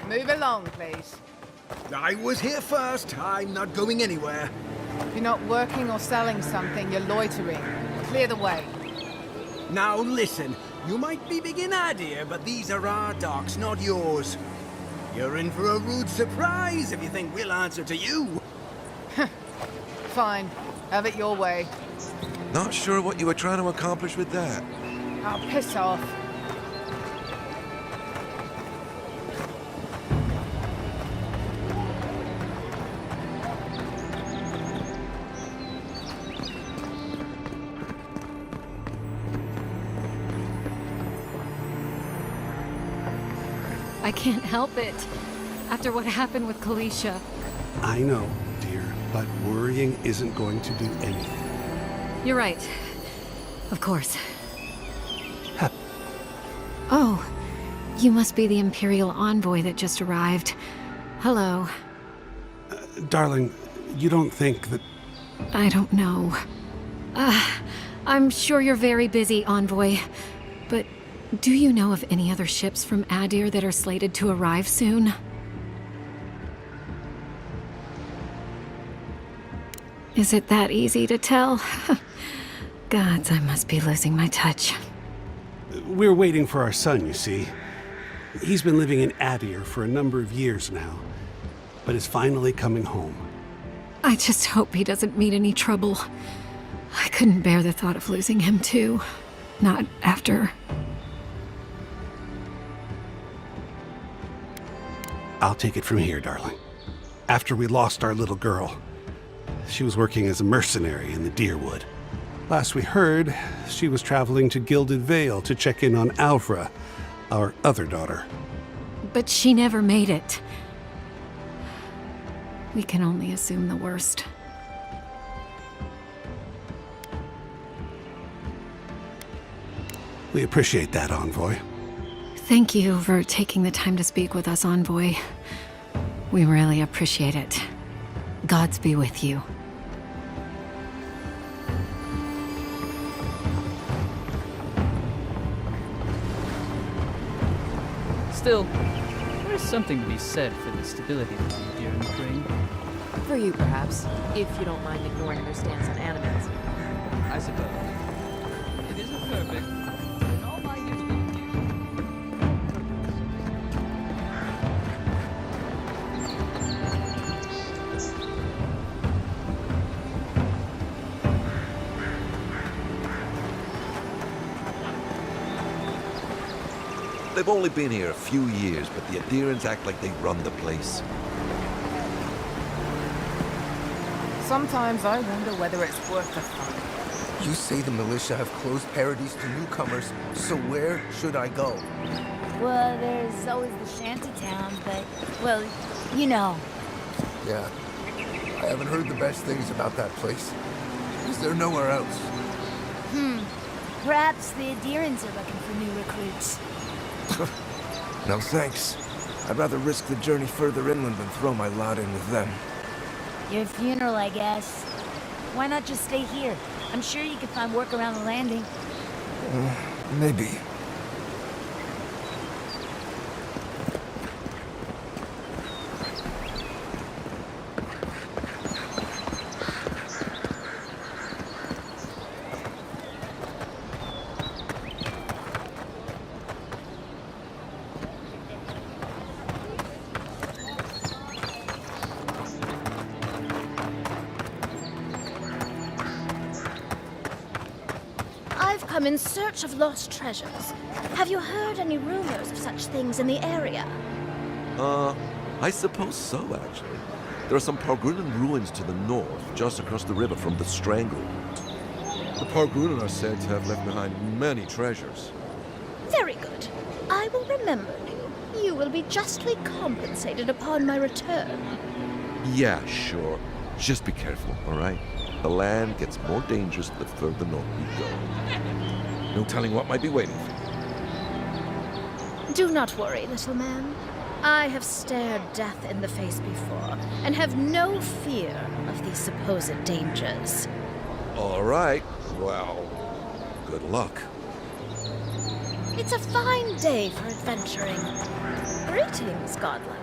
Move along, please. I was here first. I'm not going anywhere. If you're not working or selling something, you're loitering. Clear the way. Now listen, you might be big in idea, but these are our docks, not yours. You're in for a rude surprise if you think we'll answer to you. Fine. Have it your way. Not sure what you were trying to accomplish with that. I'll piss off. I can't help it. After what happened with Kalisha. I know, dear, but worrying isn't going to do anything. You're right. Of course. Oh, you must be the Imperial envoy that just arrived. Hello. Darling, you don't think that... I don't know. I'm sure you're very busy, envoy. But do you know of any other ships from Adir that are slated to arrive soon? Is it that easy to tell? Gods, I must be losing my touch. We're waiting for our son, you see. He's been living in Adir for a number of years now, but is finally coming home. I just hope he doesn't meet any trouble. I couldn't bear the thought of losing him too. Not after... I'll take it from here, darling. After we lost our little girl, she was working as a mercenary in the Deerwood. Last we heard, she was traveling to Gilded Vale to check in on Alvra, our other daughter. But she never made it. We can only assume the worst. We appreciate that, Envoy. Thank you for taking the time to speak with us, Envoy. We really appreciate it. Gods be with you. Still, there is something to be said for the stability that the Adherents bring. For you, perhaps, if you don't mind ignoring their stance on animals. I suppose. It isn't perfect, but in all my years of They've only been here a few years, but the adherents act like they run the place. Sometimes I wonder whether it's worth the fun. You say the militia have closed Paradise to newcomers, so where should I go? Well, there's always the shanty towns, but, well, you know. Yeah, I haven't heard the best things about that place. Is there nowhere else? Perhaps the adherents are looking for new recruits. No thanks. I'd rather risk the journey further inland than throw my lot in with them. Your funeral, I guess. Why not just stay here? I'm sure you could find work around the landing. Maybe. I'm in search of lost treasures. Have you heard any rumors of such things in the area? I suppose so, actually. There are some Pargrunan ruins to the north, just across the river from the Strangle. The Pargrunan are said to have left behind many treasures. Very good. I will remember you. You will be justly compensated upon my return. Yeah, sure. Just be careful, all right? The land gets more dangerous the further north we go. No telling what might be waiting for you. Do not worry, little man. I have stared death in the face before, and have no fear of these supposed dangers. All right. Well, good luck. It's a fine day for adventuring. Greetings, godlike.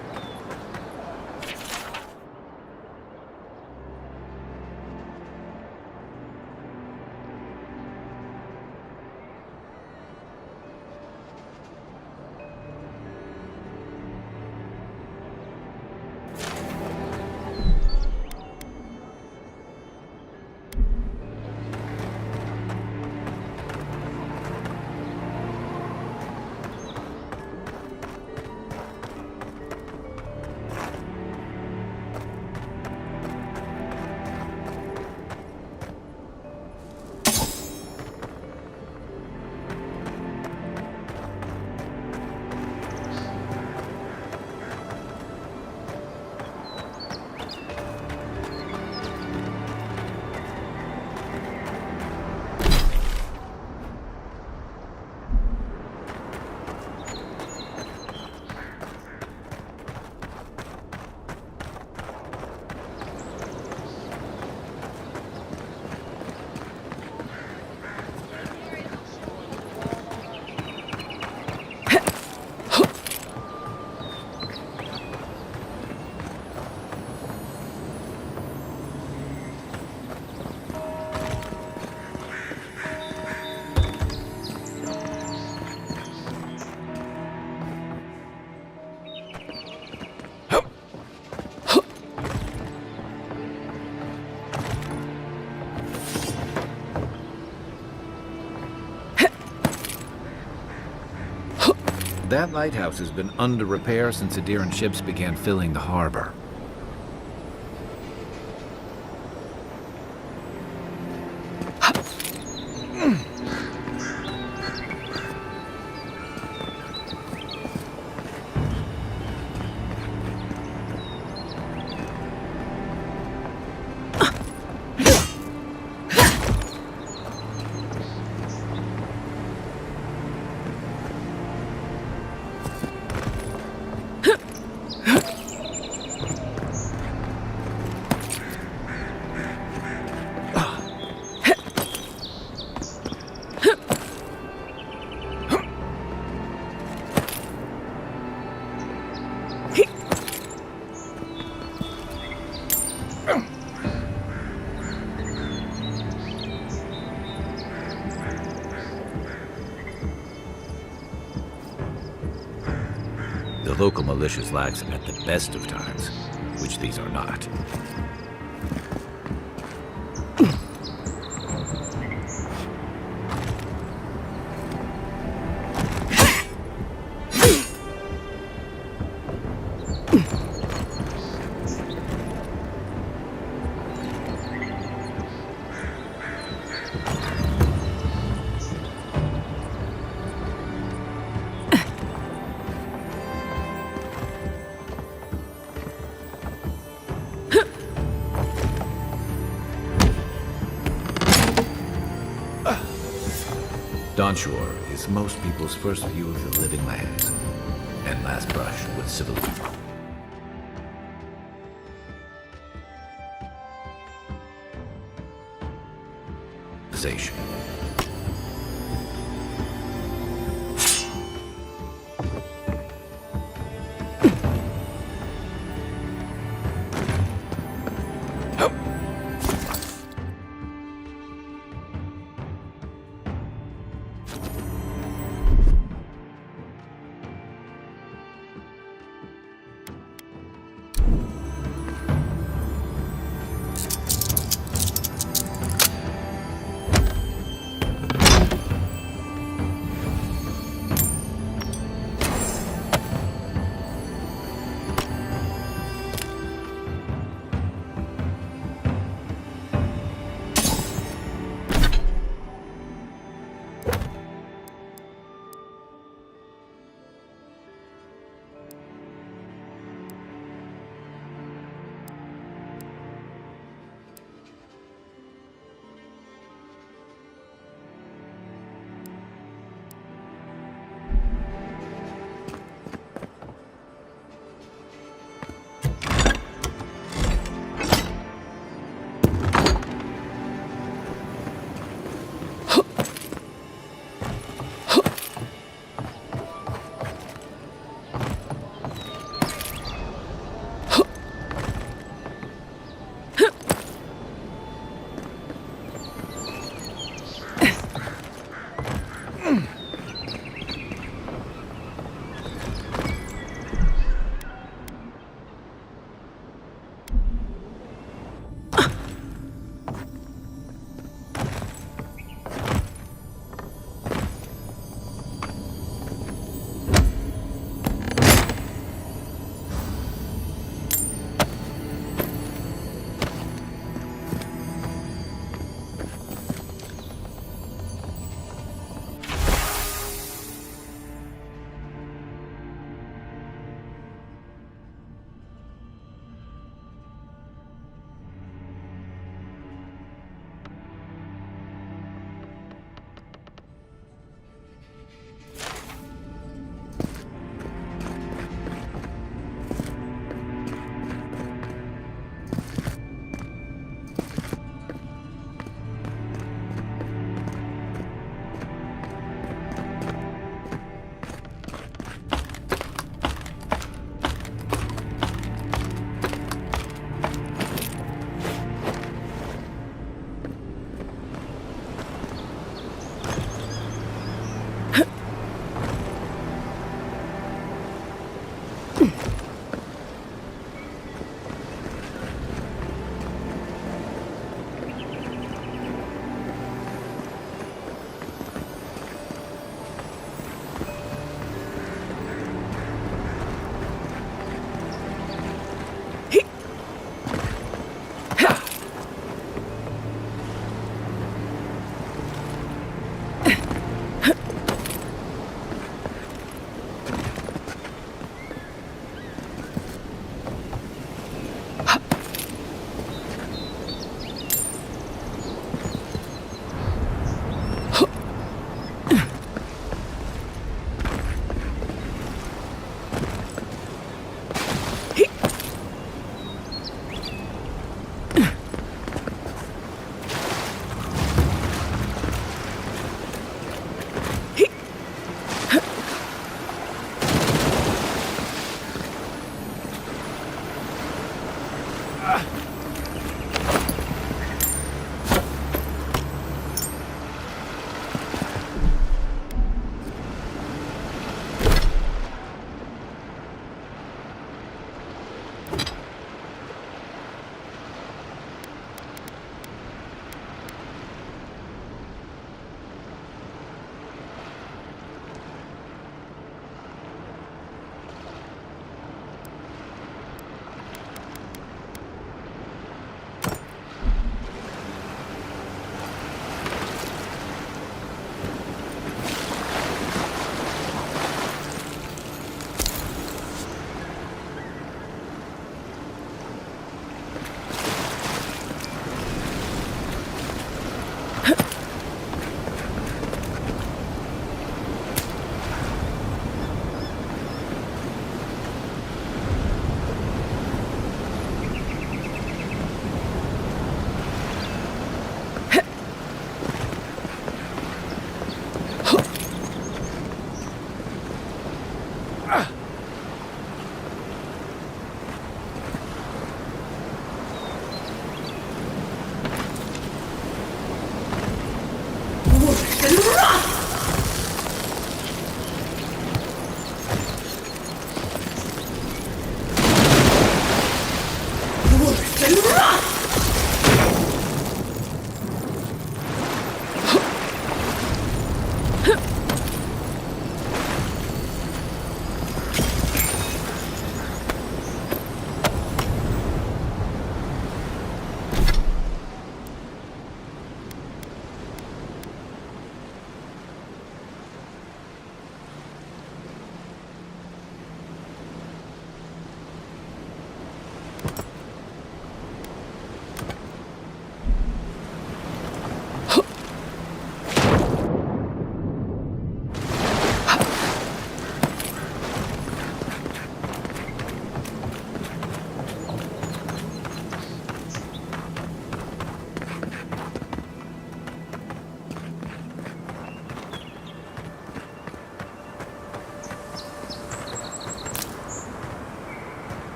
That lighthouse has been under repair since Adiran ships began filling the harbor. The local militia's lax at the best of times, which these are not. Donshore is most people's first view of the living lands, and last brush with civilization.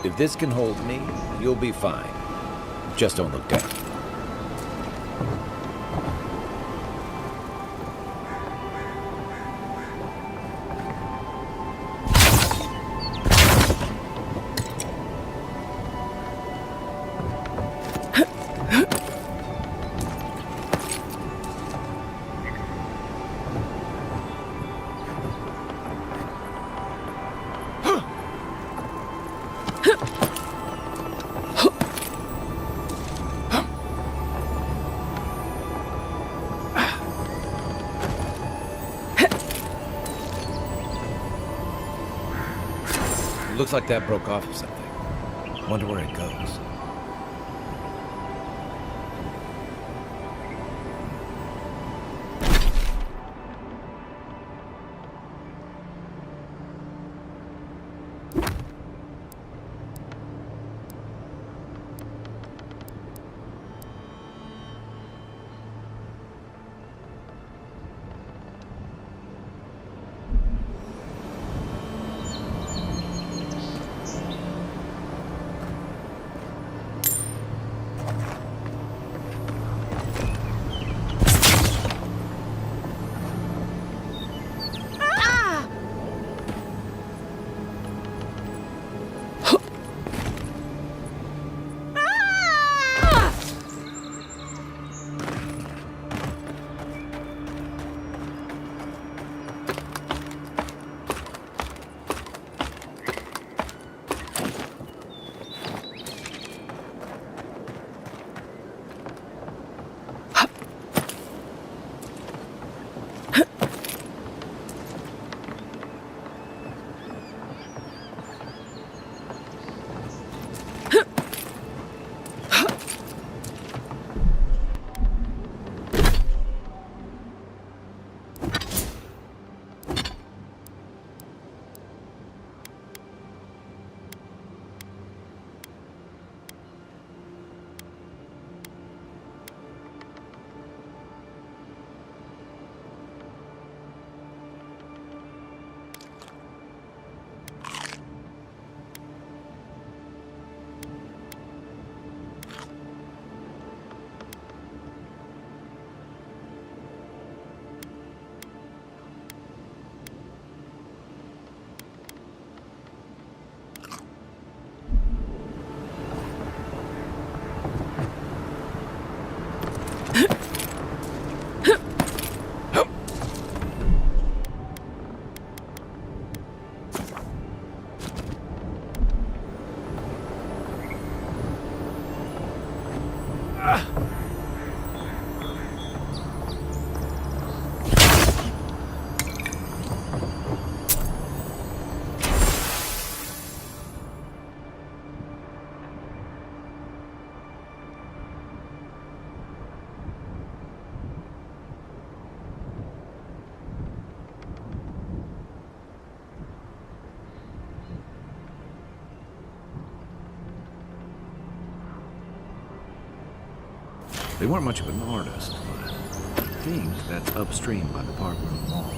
If this can hold me, you'll be fine. Just don't look down. Looks like that broke off of something. Wonder where it goes. They weren't much of an artist, but I think that's upstream by the park room wall.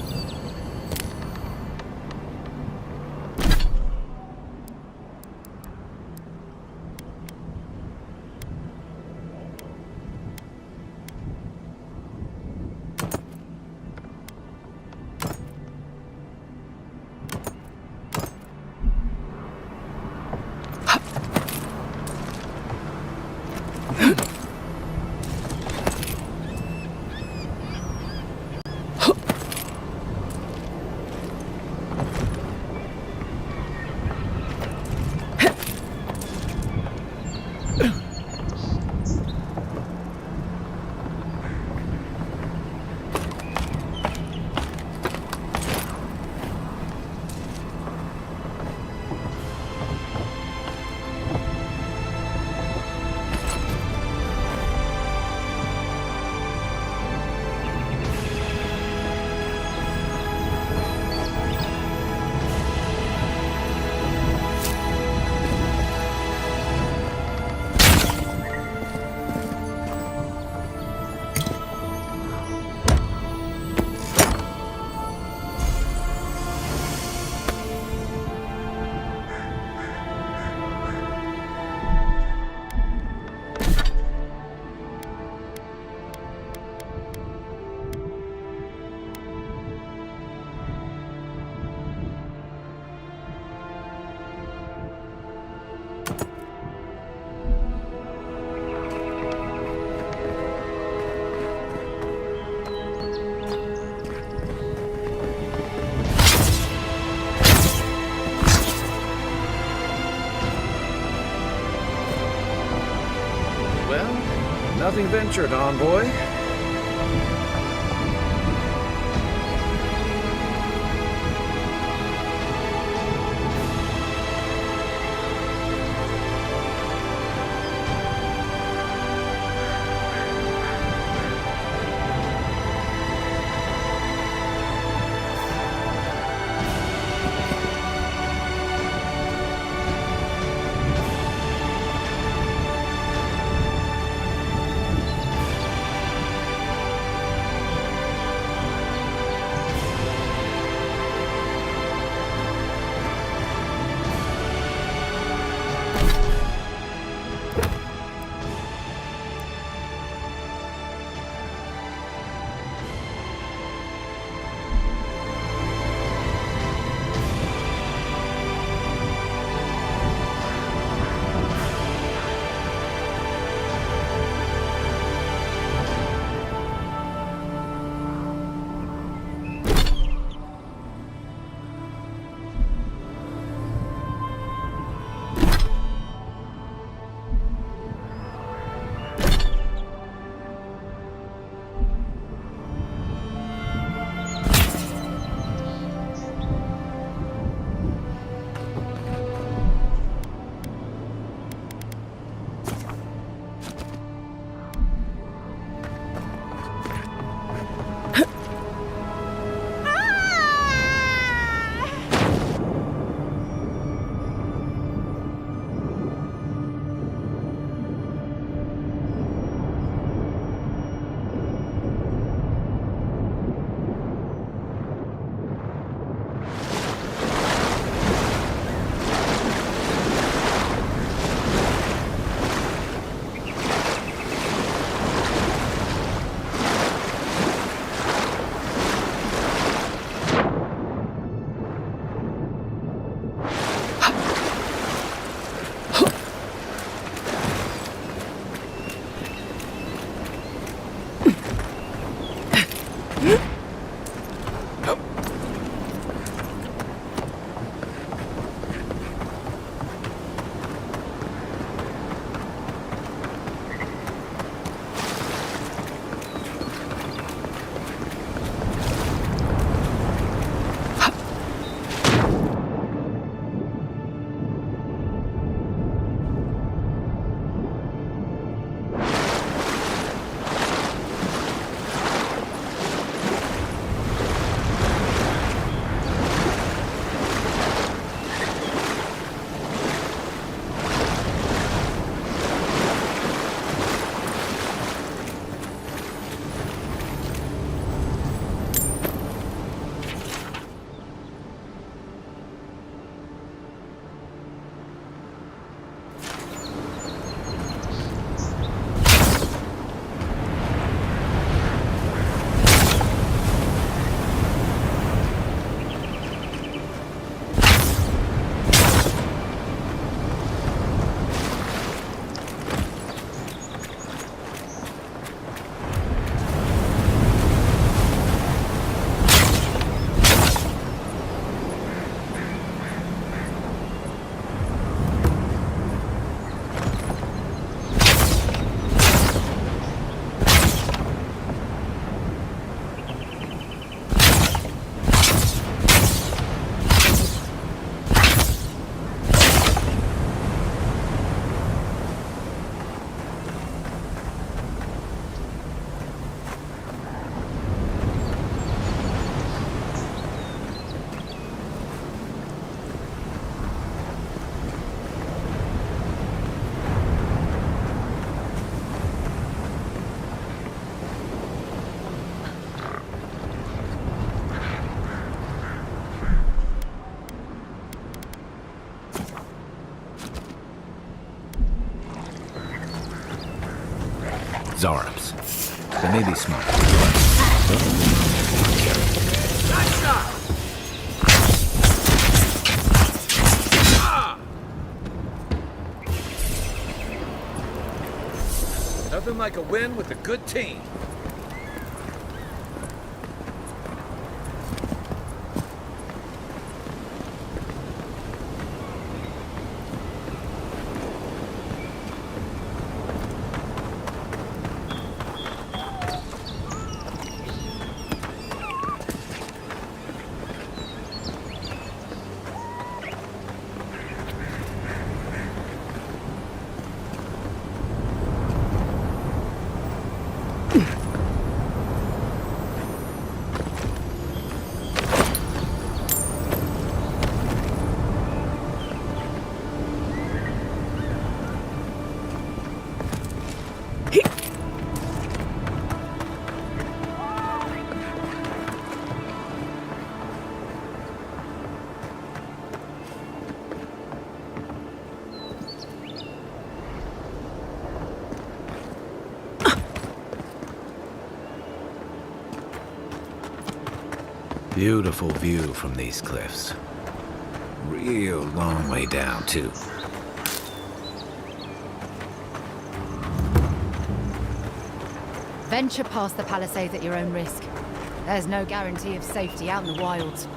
Nothing ventured, envoy. Zarabs. They may be smart, but more careful. Nothing like a win with a good team. Beautiful view from these cliffs. Real long way down, too. Venture past the palisades at your own risk. There's no guarantee of safety out in the wilds.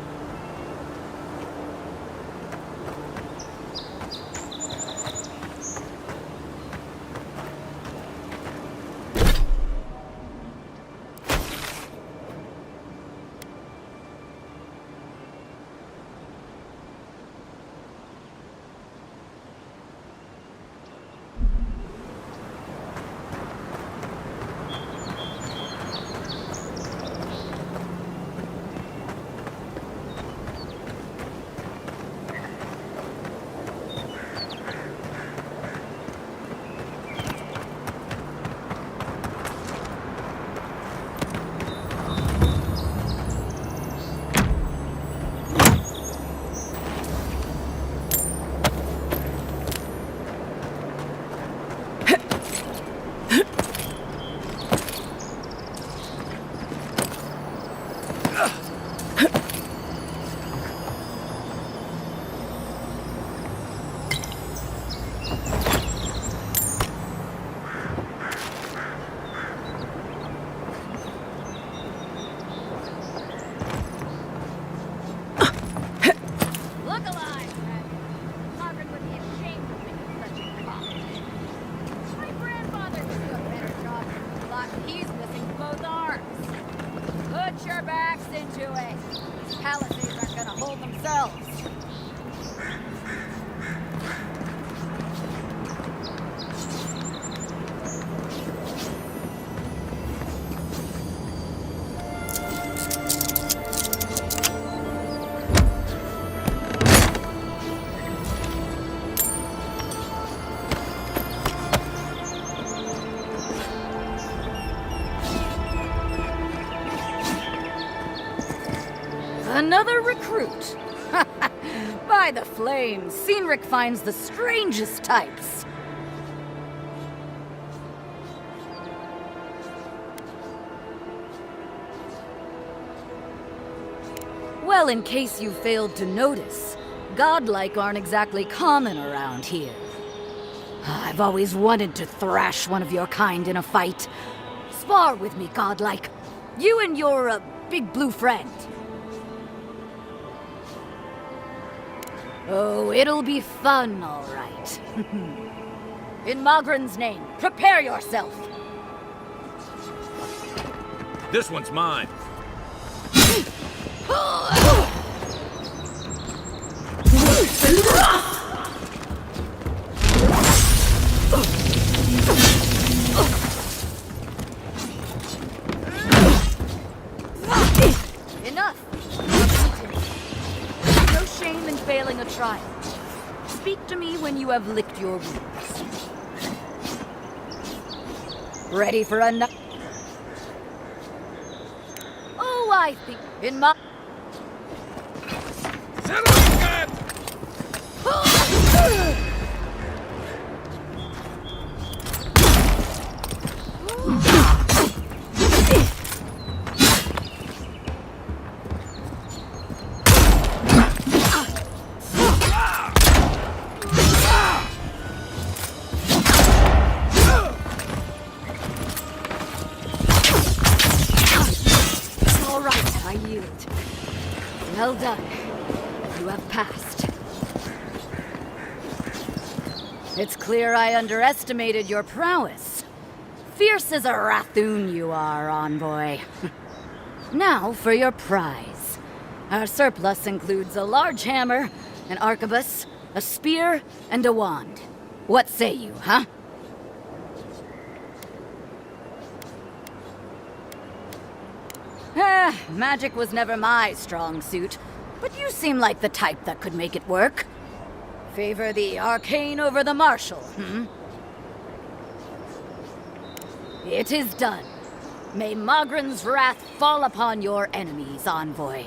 Another recruit. By the flames, Cynric finds the strangest types. Well, in case you failed to notice, godlike aren't exactly common around here. I've always wanted to thrash one of your kind in a fight. Spar with me, godlike. You and your, big blue friend. Oh, it'll be fun, all right. In Magran's name, prepare yourself. This one's mine. Enough. No shame in failing a trial. Speak to me when you have licked your wounds. Ready for another? Oh, I think in my... Well done. You have passed. It's clear I underestimated your prowess. Fierce as a Rathoon you are, Envoy. Now for your prize. Our surplus includes a large hammer, an arquebus, a spear, and a wand. What say you, huh? Magic was never my strong suit, but you seem like the type that could make it work. Favor the arcane over the martial, hmm? It is done. May Magran's wrath fall upon your enemies, Envoy.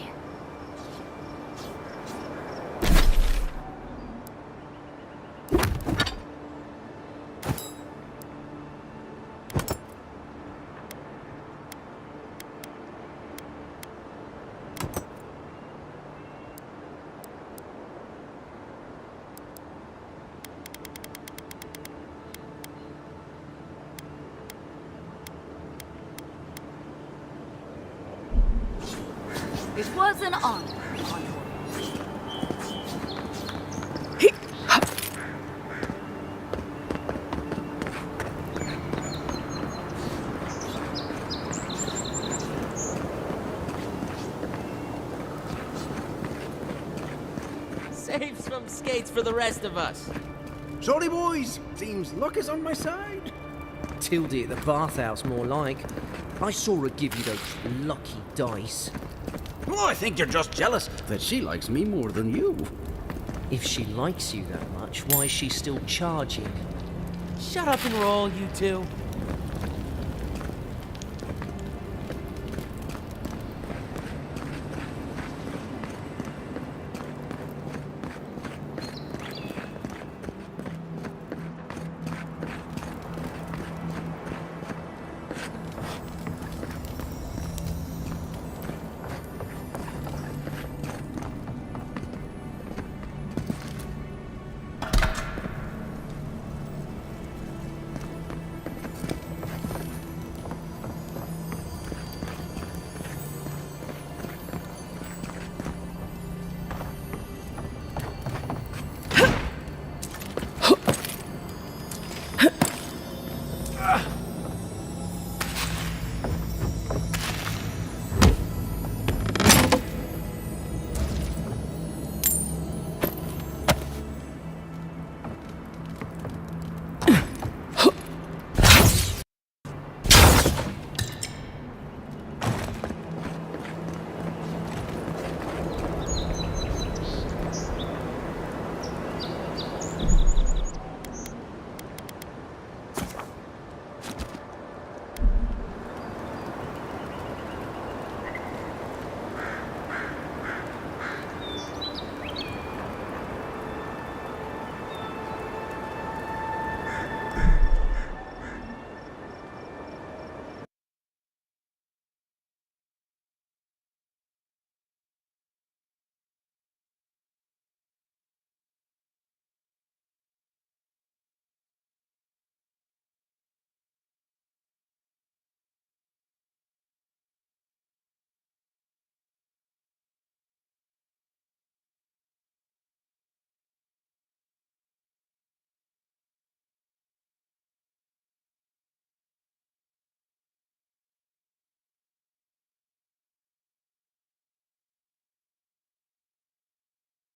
It was an honor, Envoy. Save some skates for the rest of us. Sorry, boys. Seems luck is on my side. Tildy at the bathhouse, more like. I saw her give you those lucky dice. Oh, I think you're just jealous that she likes me more than you. If she likes you that much, why is she still charging? Shut up and roll, you two.